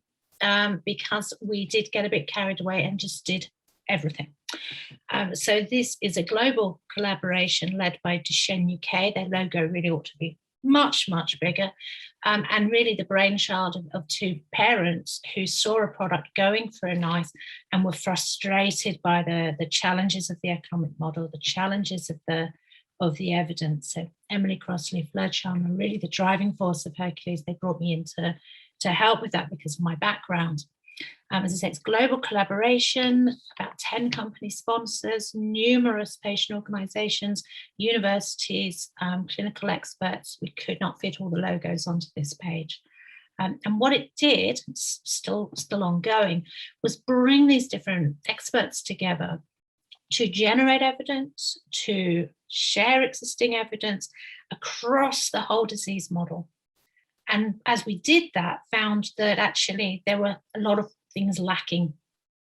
because we did get a bit carried away and just did everything. So this is a global collaboration led by Duchenne UK. Their logo really ought to be much, much bigger. And really the brainchild of two parents who saw a product going through NICE and were frustrated by the challenges of the economic model, the challenges of the evidence. So Emily Crossley, Fleur Chalmer, really the driving force of Hercules. They brought me in to help with that because of my background. As I say, it's global collaboration, about 10 company sponsors, numerous patient organisations, universities, clinical experts. We could not fit all the logos onto this page. And what it did, it's still ongoing, was bring these different experts together to generate evidence, to share existing evidence across the whole disease model. And as we did that, found that actually there were a lot of things lacking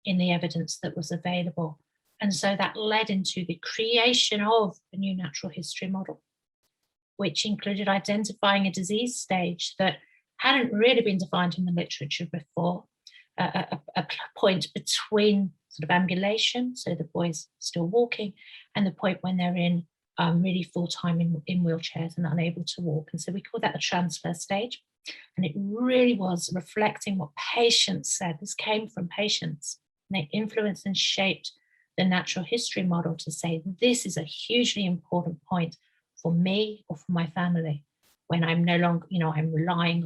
in the evidence that was available. And so that led into the creation of a new natural history model, which included identifying a disease stage that hadn't really been defined in the literature before, a point between sort of ambulation, so the boy's still walking, and the point when they're in really full-time in wheelchairs and unable to walk. And so we call that the transfer stage. And it really was reflecting what patients said. This came from patients. And they influenced and shaped the natural history model to say, this is a hugely important point for me or for my family when I'm no longer, I'm relying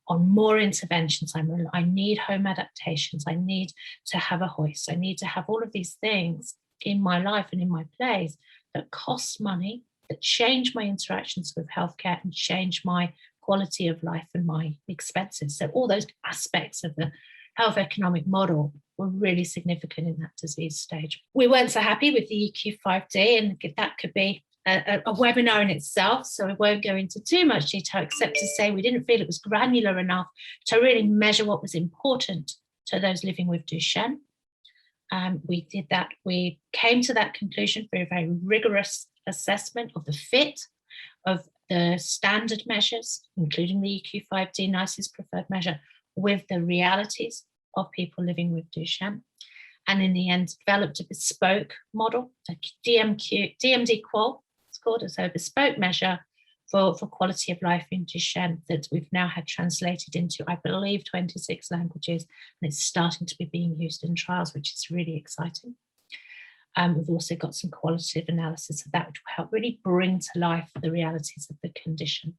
on more interventions. I need home adaptations. I need to have a hoist. I need to have all of these things in my life and in my place that cost money, that change my interactions with healthcare and change my quality of life and my expenses. So all those aspects of the health economic model were really significant in that disease stage. We weren't so happy with the EQ5D, and that could be a webinar in itself, so I won't go into too much detail except to say we didn't feel it was granular enough to really measure what was important to those living with Duchenne. We did that. We came to that conclusion through a very rigorous assessment of the fit of the standard measures, including the EQ5D, NICE's preferred measure, with the realities of people living with Duchenne. And in the end, developed a bespoke model, a DMD qual, it's called, as a bespoke measure for quality of life in Duchenne that we've now had translated into, I believe, 26 languages, and it's starting to be being used in trials, which is really exciting. We've also got some qualitative analysis of that, which will help really bring to life the realities of the condition.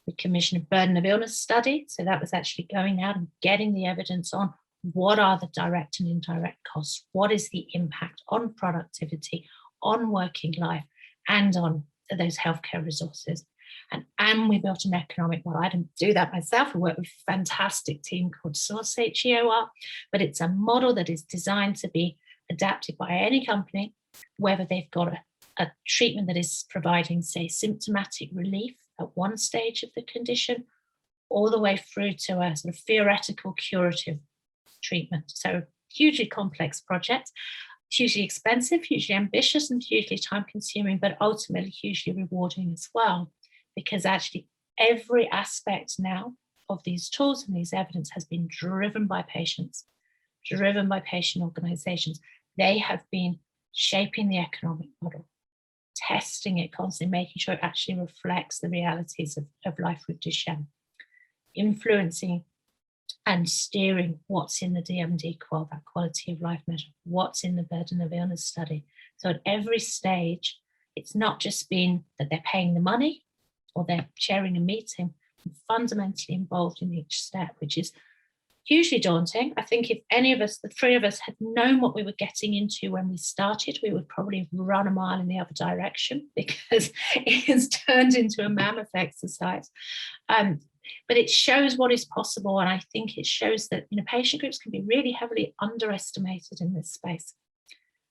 We commissioned a burden of illness study, so that was actually going out and getting the evidence on what are the direct and indirect costs, what is the impact on productivity, on working life, and on those healthcare resources. And we built an economic model. I didn't do that myself. We worked with a fantastic team called Source HEOR, but it's a model that is designed to be adapted by any company, whether they've got a treatment that is providing, say, symptomatic relief at one stage of the condition, all the way through to a sort of theoretical curative treatment. So hugely complex project, hugely expensive, hugely ambitious, and hugely time-consuming, but ultimately hugely rewarding as well, because actually every aspect now of these tools and these evidence has been driven by patients, driven by patient organizations. They have been shaping the economic model, testing it constantly, making sure it actually reflects the realities of life with Duchenne, influencing and steering what's in the DMD qual, that quality of life measure, what's in the burden of illness study. So at every stage, it's not just been that they're paying the money or they're chairing a meeting, fundamentally involved in each step, which is hugely daunting. I think if any of us, the three of us, had known what we were getting into when we started, we would probably have run a mile in the other direction, because it has turned into a mammoth exercise. But it shows what is possible, and I think it shows that patient groups can be really heavily underestimated in this space.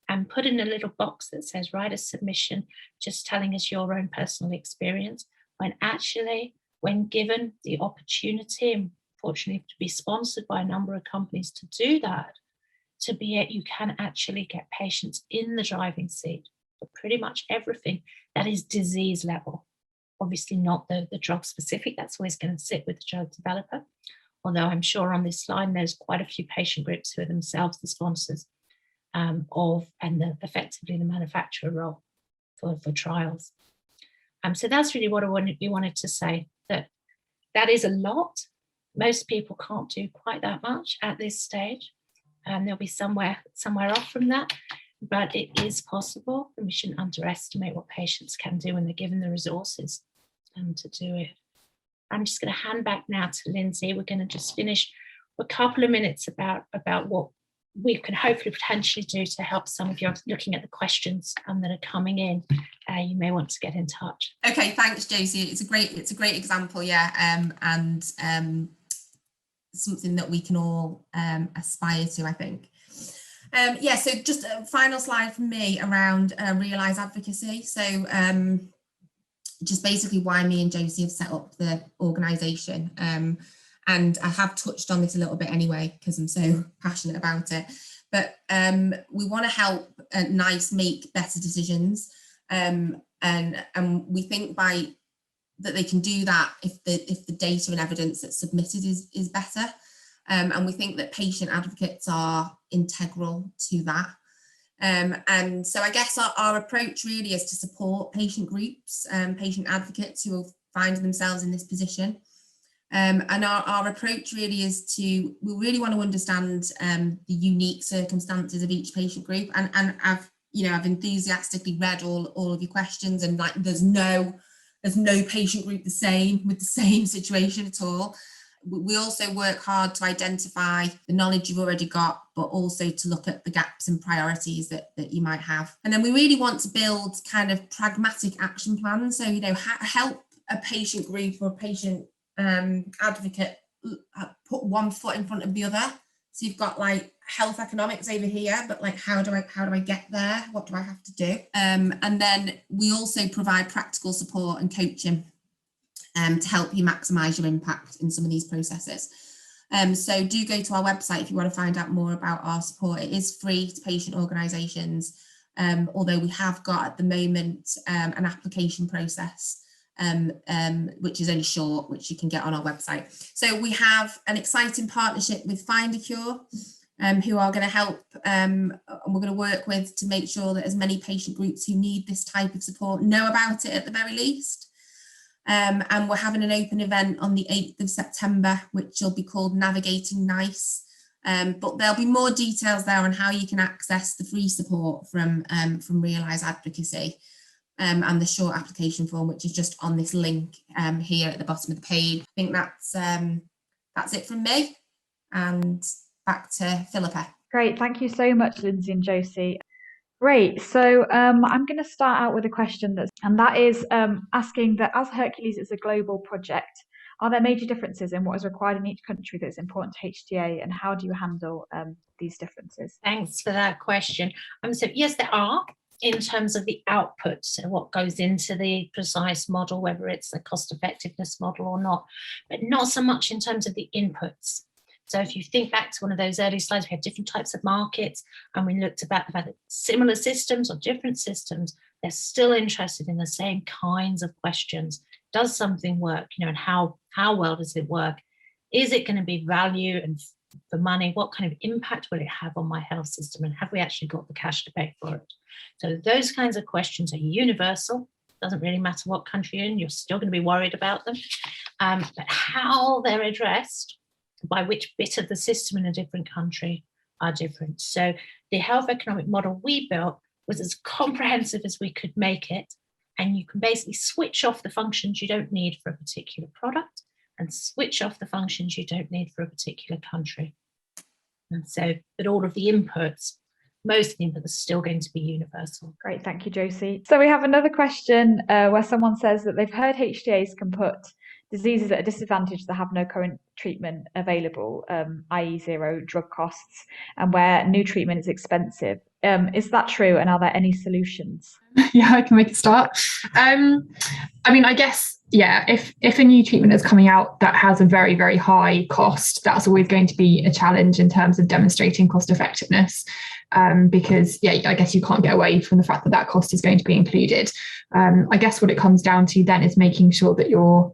And put in a little box that says write a submission, just telling us your own personal experience, when actually, when given the opportunity, and fortunately to be sponsored by a number of companies to do that, you can actually get patients in the driving seat for pretty much everything that is disease level. Obviously not the drug specific, that's always going to sit with the drug developer. Although I'm sure on this slide, there's quite a few patient groups who are themselves the sponsors effectively the manufacturer role for trials. So that's really what we wanted to say, that is a lot. Most people can't do quite that much at this stage. They'll be somewhere off from that, but it is possible, and we shouldn't underestimate what patients can do when they're given the resources to do it. I'm just going to hand back now to Lindsay. We're going to just finish a couple of minutes about what we can hopefully potentially do to help some of you looking at the questions that are coming in. You may want to get in touch. Okay, thanks, Josie. It's a great example, yeah, and something that we can all aspire to, I think. Yeah, so just a final slide from me around Realise advocacy. So just basically why me and Josie have set up the organisation. And I have touched on this a little bit anyway, because I'm so passionate about it. But we want to help NICE make better decisions. And we think that they can do that if the data and evidence that's submitted is better. And we think that patient advocates are integral to that. And so I guess our approach really is to support patient groups, patient advocates who will find themselves in this position. And our approach really is we really want to understand the unique circumstances of each patient group. And I've enthusiastically read all of your questions, and like there's no patient group with the same situation at all. We also work hard to identify the knowledge you've already got, but also to look at the gaps and priorities that you might have. And then we really want to build kind of pragmatic action plans. So, help a patient group or a patient advocate put one foot in front of the other. So you've got like health economics over here, but like how do I get there? What do I have to do? And then we also provide practical support and coaching to help you maximise your impact in some of these processes. So do go to our website if you want to find out more about our support. It is free to patient organisations, although we have got at the moment an application process which is only short, which you can get on our website. So we have an exciting partnership with Find a Cure, who are going to help, and we're going to work with to make sure that as many patient groups who need this type of support know about it at the very least. And we're having an open event on the 8th of September, which will be called Navigating NICE. But there'll be more details there on how you can access the free support from Realise Advocacy. And the short application form, which is just on this link here at the bottom of the page. I think that's it from me, and back to Philippa. Great, thank you so much, Lindsay and Josie. Great, so I'm going to start out with a question that is asking that as Hercules is a global project, are there major differences in what is required in each country that's important to HTA, and how do you handle these differences? Thanks for that question. So yes, there are. In terms of the output, so what goes into the precise model, whether it's a cost effectiveness model or not, but not so much in terms of the inputs. So if you think back to one of those early slides, we had different types of markets, and we looked about similar systems or different systems. They're still interested in the same kinds of questions. Does something work? And how well does it work? Is it going to be value and for money? What kind of impact will it have on my health system? And have we actually got the cash to pay for it? So those kinds of questions are universal. Doesn't really matter what country you're in, you're still going to be worried about them. But how they're addressed by which bit of the system in a different country are different. So the health economic model we built was as comprehensive as we could make it. And you can basically switch off the functions you don't need for a particular product and switch off the functions you don't need for a particular country. And so, but all of the inputs, most of the inputs are still going to be universal. Great, thank you, Josie. So we have another question where someone says that they've heard HTAs can put diseases at a disadvantage that have no current treatment available, i.e. zero drug costs, and where new treatment is expensive. Is that true? And are there any solutions? Yeah, I can make a start. I mean, I guess, yeah, if a new treatment is coming out that has a very, very high cost, that's always going to be a challenge in terms of demonstrating cost effectiveness. Because, yeah, I guess you can't get away from the fact that that cost is going to be included. I guess what it comes down to then is making sure that you're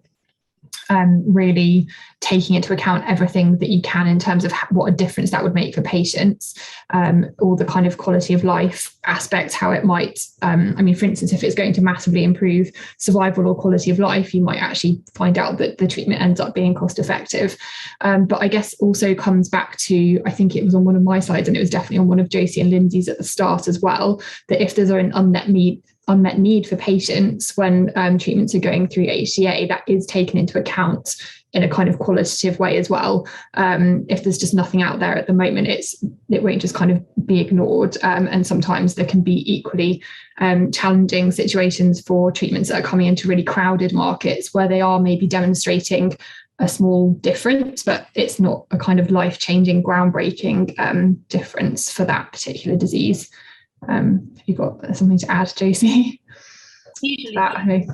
really taking into account everything that you can in terms of what a difference that would make for patients, all the kind of quality of life aspects, how it might, I mean, for instance, if it's going to massively improve survival or quality of life, you might actually find out that the treatment ends up being cost effective. But I guess also comes back to, I think it was on one of my slides, and it was definitely on one of Josie and Lindsay's at the start as well, that if there's an unmet need for patients when treatments are going through HTA, that is taken into account in a kind of qualitative way as well. If there's just nothing out there at the moment, it won't just kind of be ignored. And sometimes there can be equally challenging situations for treatments that are coming into really crowded markets where they are maybe demonstrating a small difference, but it's not a kind of life-changing, groundbreaking difference for that particular disease. Have you got something to add, Josie? Usually.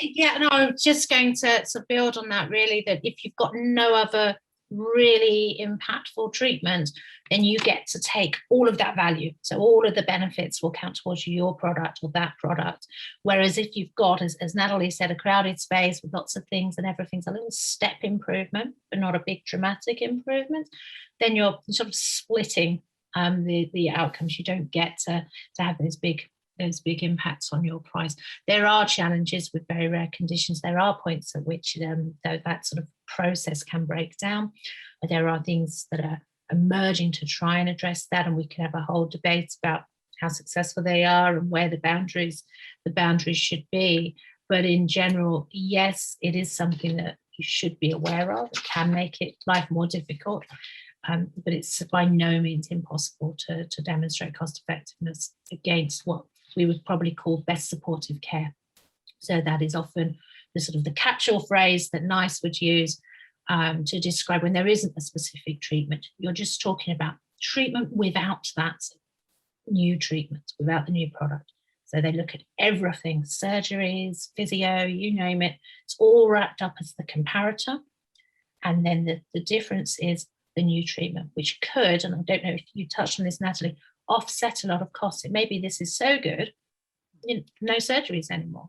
Yeah, no, I'm just going to build on that, really, that if you've got no other really impactful treatment, then you get to take all of that value. So all of the benefits will count towards your product or that product. Whereas if you've got, as Natalie said, a crowded space with lots of things and everything's a little step improvement, but not a big dramatic improvement, then you're sort of splitting the outcomes. You don't get to have those big impacts on your price. There are challenges with very rare conditions. There are points at which that sort of process can break down. There are things that are emerging to try and address that, and we can have a whole debate about how successful they are and where the boundaries should be. But in general, yes, it is something that you should be aware of. It can make life more difficult. But it's by no means impossible to demonstrate cost effectiveness against what we would probably call best supportive care. So that is often the sort of the catch-all phrase that NICE would use to describe when there isn't a specific treatment. You're just talking about treatment without that new treatment, without the new product. So they look at everything, surgeries, physio, you name it. It's all wrapped up as the comparator. And then the difference is the new treatment, which could, and I don't know if you touched on this, Natalie, offset a lot of costs. It may be this is so good, no surgeries anymore.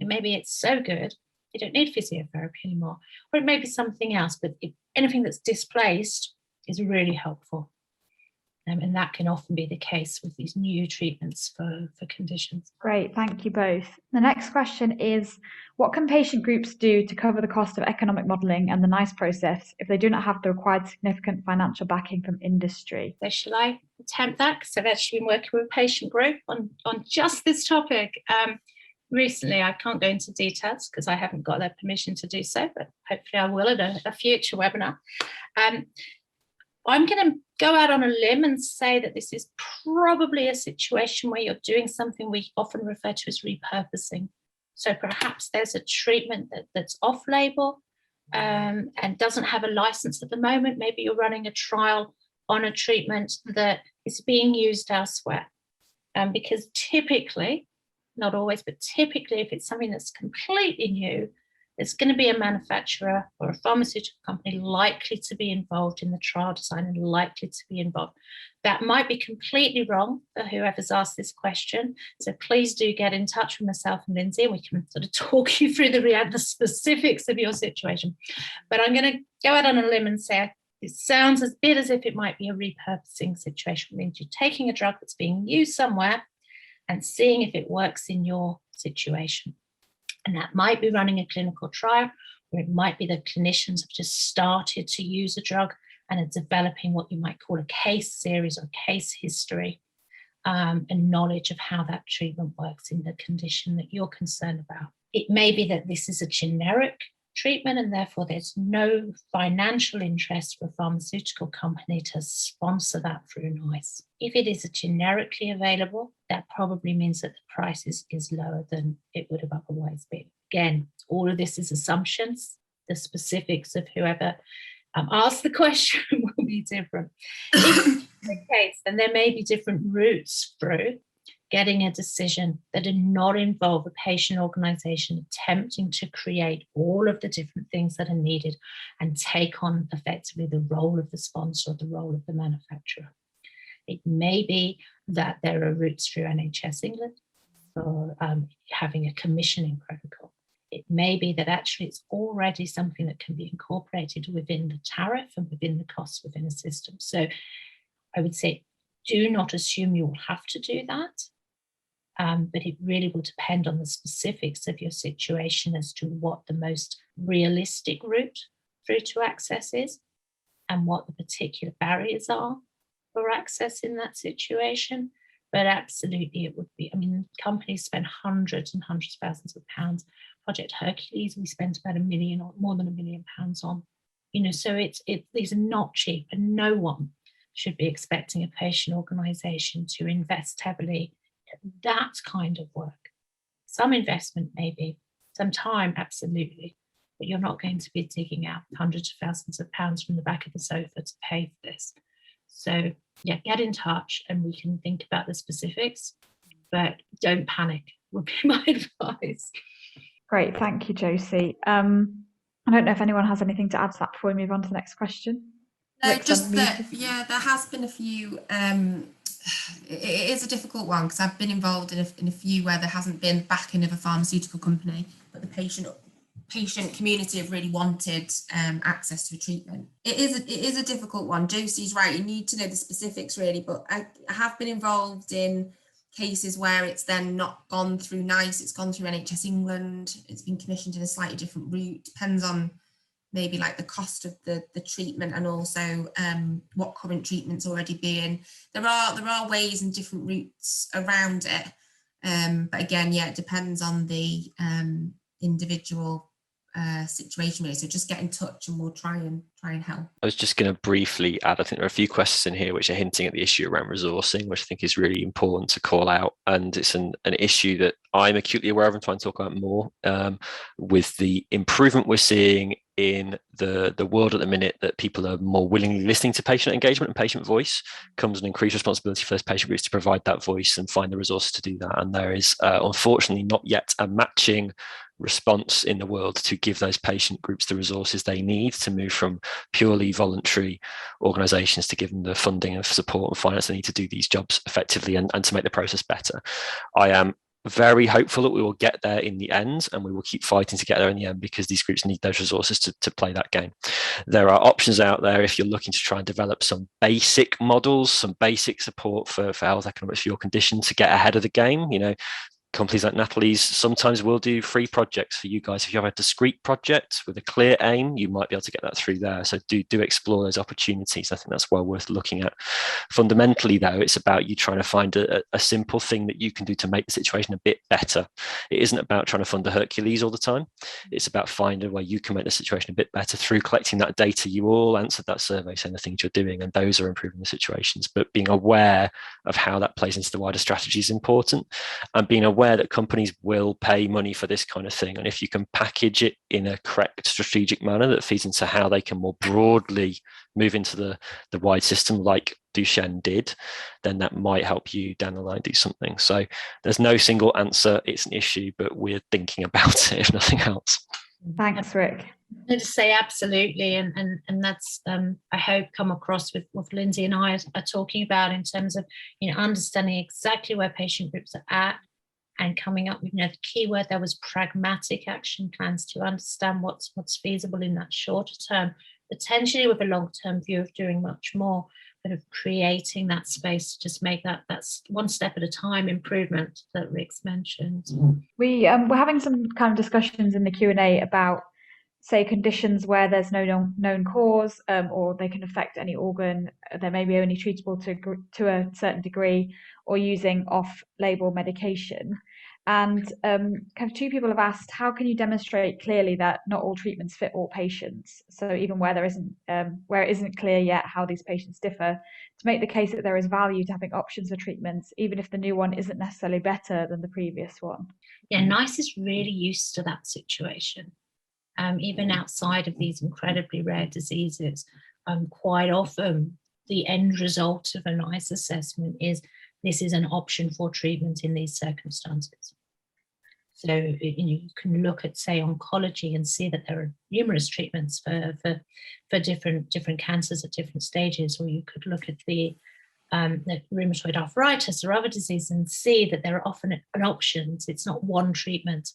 And maybe it's so good, you don't need physiotherapy anymore. Or it may be something else, but anything that's displaced is really helpful. And that can often be the case with these new treatments for conditions. Great, thank you both. The next question is, what can patient groups do to cover the cost of economic modelling and the NICE process if they do not have the required significant financial backing from industry? So shall I attempt that? Because I've actually been working with a patient group on just this topic recently. I can't go into details because I haven't got their permission to do so, but hopefully I will at a future webinar. I'm going to go out on a limb and say that this is probably a situation where you're doing something we often refer to as repurposing. So perhaps there's a treatment that's off-label and doesn't have a license at the moment. Maybe you're running a trial on a treatment that is being used elsewhere. Because typically, not always, but typically, if it's something that's completely new, there's going to be a manufacturer or a pharmaceutical company likely to be involved in the trial design and likely to be involved. That might be completely wrong for whoever's asked this question. So please do get in touch with myself and Lindsay, and we can sort of talk you through the specifics of your situation. But I'm going to go out on a limb and say it sounds a bit as if it might be a repurposing situation. It means you're taking a drug that's being used somewhere and seeing if it works in your situation. And that might be running a clinical trial, or it might be that clinicians have just started to use a drug and are developing what you might call a case series or case history and knowledge of how that treatment works in the condition that you're concerned about. It may be that this is a generic treatment and therefore there's no financial interest for a pharmaceutical company to sponsor that through NICE. If it is a generically available, that probably means that the price is lower than it would have otherwise been. Again, all of this is assumptions. The specifics of whoever asked the question will be different. If the case, then there may be different routes through getting a decision that did not involve a patient organisation attempting to create all of the different things that are needed and take on effectively the role of the sponsor or the role of the manufacturer. It may be that there are routes through NHS England for having a commissioning protocol. It may be that actually it's already something that can be incorporated within the tariff and within the costs within a system. So I would say, do not assume you will have to do that. But it really will depend on the specifics of your situation as to what the most realistic route through to access is and what the particular barriers are for access in that situation. But absolutely it would be, I mean, companies spend hundreds and hundreds of thousands of pounds. Project Hercules, we spent about £1 million or more than £1 million on, so these are not cheap, and no one should be expecting a patient organisation to invest heavily in that kind of work. Some investment maybe, some time, absolutely, but you're not going to be digging out hundreds of thousands of pounds from the back of the sofa to pay for this. So yeah, get in touch and we can think about the specifics, but don't panic would be my advice. Great, thank you, Josie. I don't know if anyone has anything to add to that before we move on to the next question. No, just that, yeah, there has been a few, it is a difficult one because I've been involved in a few where there hasn't been backing of a pharmaceutical company, but the patient community have really wanted access to a treatment. It is a difficult one. Josie's right, you need to know the specifics really, but I have been involved in cases where it's then not gone through NICE, it's gone through NHS England, it's been commissioned in a slightly different route, depends on maybe like the cost of the treatment and also what current treatment's already being. There are ways and different routes around it, but again, yeah, it depends on the individual situation really. So just get in touch and we'll try and help. I was just going to briefly add, I think there are a few questions in here which are hinting at the issue around resourcing, which I think is really important to call out, and it's an issue that I'm acutely aware of and trying to talk about more with the improvement we're seeing in the world at the minute, that people are more willingly listening to patient engagement and patient voice. Comes an increased responsibility for those patient groups to provide that voice and find the resources to do that. And there is unfortunately not yet a matching response in the world to give those patient groups the resources they need to move from purely voluntary organisations to give them the funding and support and finance they need to do these jobs effectively and to make the process better. I am very hopeful that we will get there in the end, and we will keep fighting to get there in the end because these groups need those resources to play that game. There are options out there if you're looking to try and develop some basic models, some basic support for health economics for your condition to get ahead of the game. Companies like Natalie's sometimes will do free projects for you guys. If you have a discrete project with a clear aim, you might be able to get that through there. So do explore those opportunities. I think that's well worth looking at. Fundamentally, though, it's about you trying to find a simple thing that you can do to make the situation a bit better. It isn't about trying to fund a Hercules all the time. It's about finding a way you can make the situation a bit better through collecting that data. You all answered that survey saying the things you're doing, and those are improving the situations. But being aware of how that plays into the wider strategy is important, and being aware that companies will pay money for this kind of thing. And if you can package it in a correct strategic manner that feeds into how they can more broadly move into the wide system like Duchenne did, then that might help you down the line do something. So there's no single answer. It's an issue, but we're thinking about it, if nothing else. Thanks, Rick. I just say absolutely, and that's I hope come across with what Lindsay and I are talking about in terms of understanding exactly where patient groups are at and coming up with the key word there was pragmatic action plans to understand what's feasible in that shorter term, potentially with a long-term view of doing much more, but of creating that space to just make that's one step at a time improvement that Rick's mentioned. We're having some kind of discussions in the Q&A about, say, conditions where there's no known cause, or they can affect any organ. They may be only treatable to a certain degree, or using off-label medication. And kind of two people have asked, how can you demonstrate clearly that not all treatments fit all patients? So even where where it isn't clear yet how these patients differ, to make the case that there is value to having options for treatments, even if the new one isn't necessarily better than the previous one. Yeah, NICE is really used to that situation. Even outside of these incredibly rare diseases, quite often the end result of a NICE assessment is this is an option for treatment in these circumstances. So you can look at, say, oncology and see that there are numerous treatments for different cancers at different stages, or you could look at the rheumatoid arthritis or other diseases and see that there are often options. It's not one treatment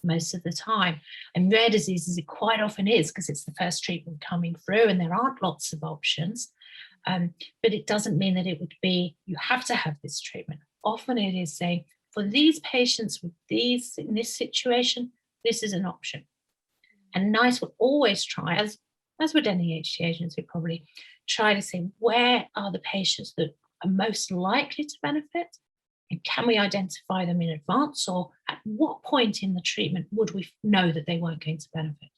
most of the time. And rare diseases, it quite often is, because it's the first treatment coming through and there aren't lots of options. But it doesn't mean that it would be, you have to have this treatment. Often it is saying, for these patients with these, in this situation, this is an option. And NICE would always try, as would any HTA agency probably, try to say, where are the patients that are most likely to benefit? And can we identify them in advance, or at what point in the treatment would we know that they weren't going to benefit?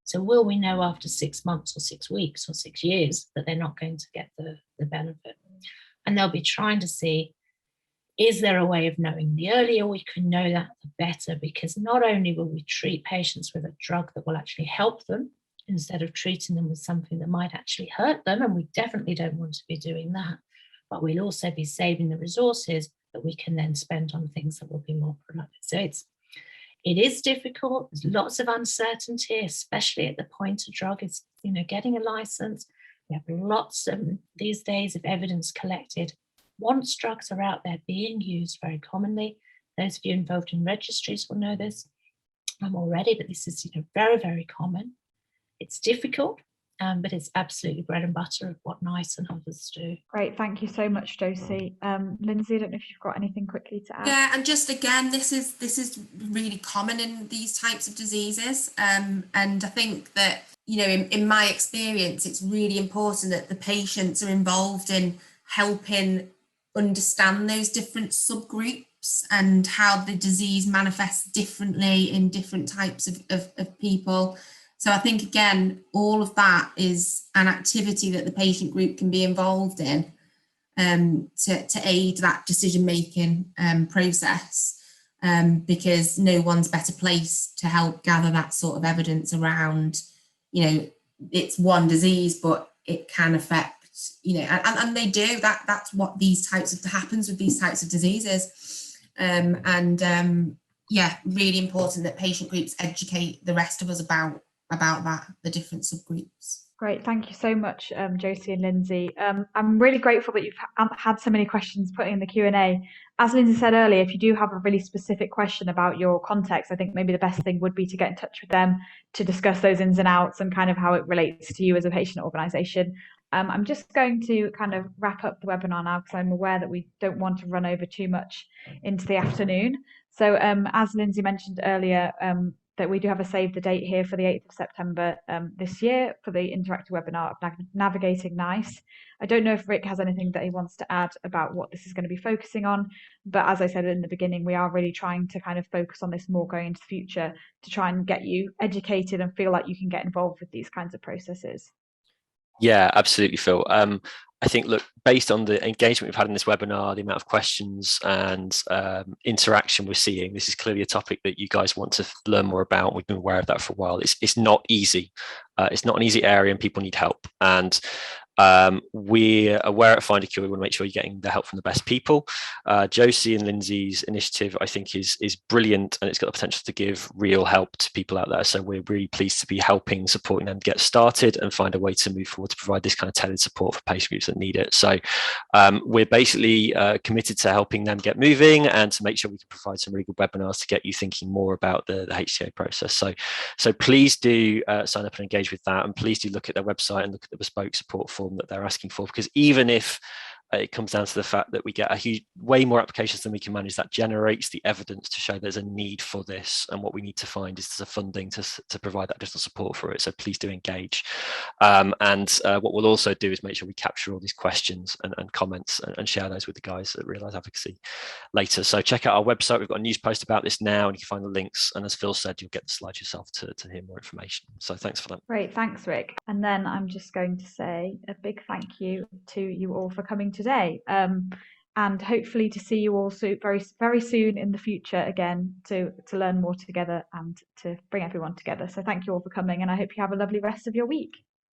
So will we know after 6 months or 6 weeks or 6 years that they're not going to get the benefit? And they'll be trying to see, is there a way of knowing? The earlier we can know that, the better, because not only will we treat patients with a drug that will actually help them instead of treating them with something that might actually hurt them, and we definitely don't want to be doing that, but we'll also be saving the resources that we can then spend on things that will be more productive. So it is difficult. There's lots of uncertainty, especially at the point a drug is, getting a license. We have lots these days of evidence collected. Once drugs are out there being used very commonly, those of you involved in registries will know this already, but this is very, very common. It's difficult, but it's absolutely bread and butter of what NICE and others do. Great, thank you so much, Josie. Lindsay, I don't know if you've got anything quickly to add. Yeah, and just again, this is really common in these types of diseases, and I think that in my experience, it's really important that the patients are involved in helping understand those different subgroups and how the disease manifests differently in different types of people. So I think, again, all of that is an activity that the patient group can be involved in to aid that decision-making process, because no one's better placed to help gather that sort of evidence around, it's one disease, but it can affect, and they do, that's what happens with these types of diseases. Yeah, really important that patient groups educate the rest of us about that, the different subgroups. Great, thank you so much, Josie and Lindsay. I'm really grateful that you've had so many questions put in the Q&A. As Lindsay said earlier, if you do have a really specific question about your context, I think maybe the best thing would be to get in touch with them to discuss those ins and outs and kind of how it relates to you as a patient organisation. I'm just going to kind of wrap up the webinar now, because I'm aware that we don't want to run over too much into the afternoon. So as Lindsay mentioned earlier, that we do have a save the date here for the 8th of September this year for the interactive webinar of Navigating NICE. I don't know if Rick has anything that he wants to add about what this is going to be focusing on, but as I said in the beginning, we are really trying to kind of focus on this more going into the future to try and get you educated and feel like you can get involved with these kinds of processes. Yeah, absolutely, Phil. I think, look, based on the engagement we've had in this webinar, the amount of questions and interaction we're seeing, this is clearly a topic that you guys want to learn more about. We've been aware of that for a while. It's not easy. It's not an easy area, and people need help. And we're aware at Find a Cure, we want to make sure you're getting the help from the best people. Josie and Lindsay's initiative, I think, is brilliant, and it's got the potential to give real help to people out there. So we're really pleased to be supporting them get started and find a way to move forward to provide this kind of tailored support for patient groups that need it. So we're basically committed to helping them get moving and to make sure we can provide some really good webinars to get you thinking more about the HTA process. So please do sign up and engage with that, and please do look at their website and look at the bespoke support form that they're asking for, because even if it comes down to the fact that we get way more applications than we can manage. That generates the evidence to show there's a need for this, and what we need to find is the funding to provide that additional support for it. So please do engage. What we'll also do is make sure we capture all these questions and comments and share those with the guys at Realise Advocacy later. So check out our website. We've got a news post about this now, and you can find the links. And as Phil said, you'll get the slides yourself to hear more information. So thanks for that. Great, thanks, Rick. And then I'm just going to say a big thank you to you all for coming today, and hopefully to see you all very, very soon in the future again to learn more together and to bring everyone together. So thank you all for coming, and I hope you have a lovely rest of your week.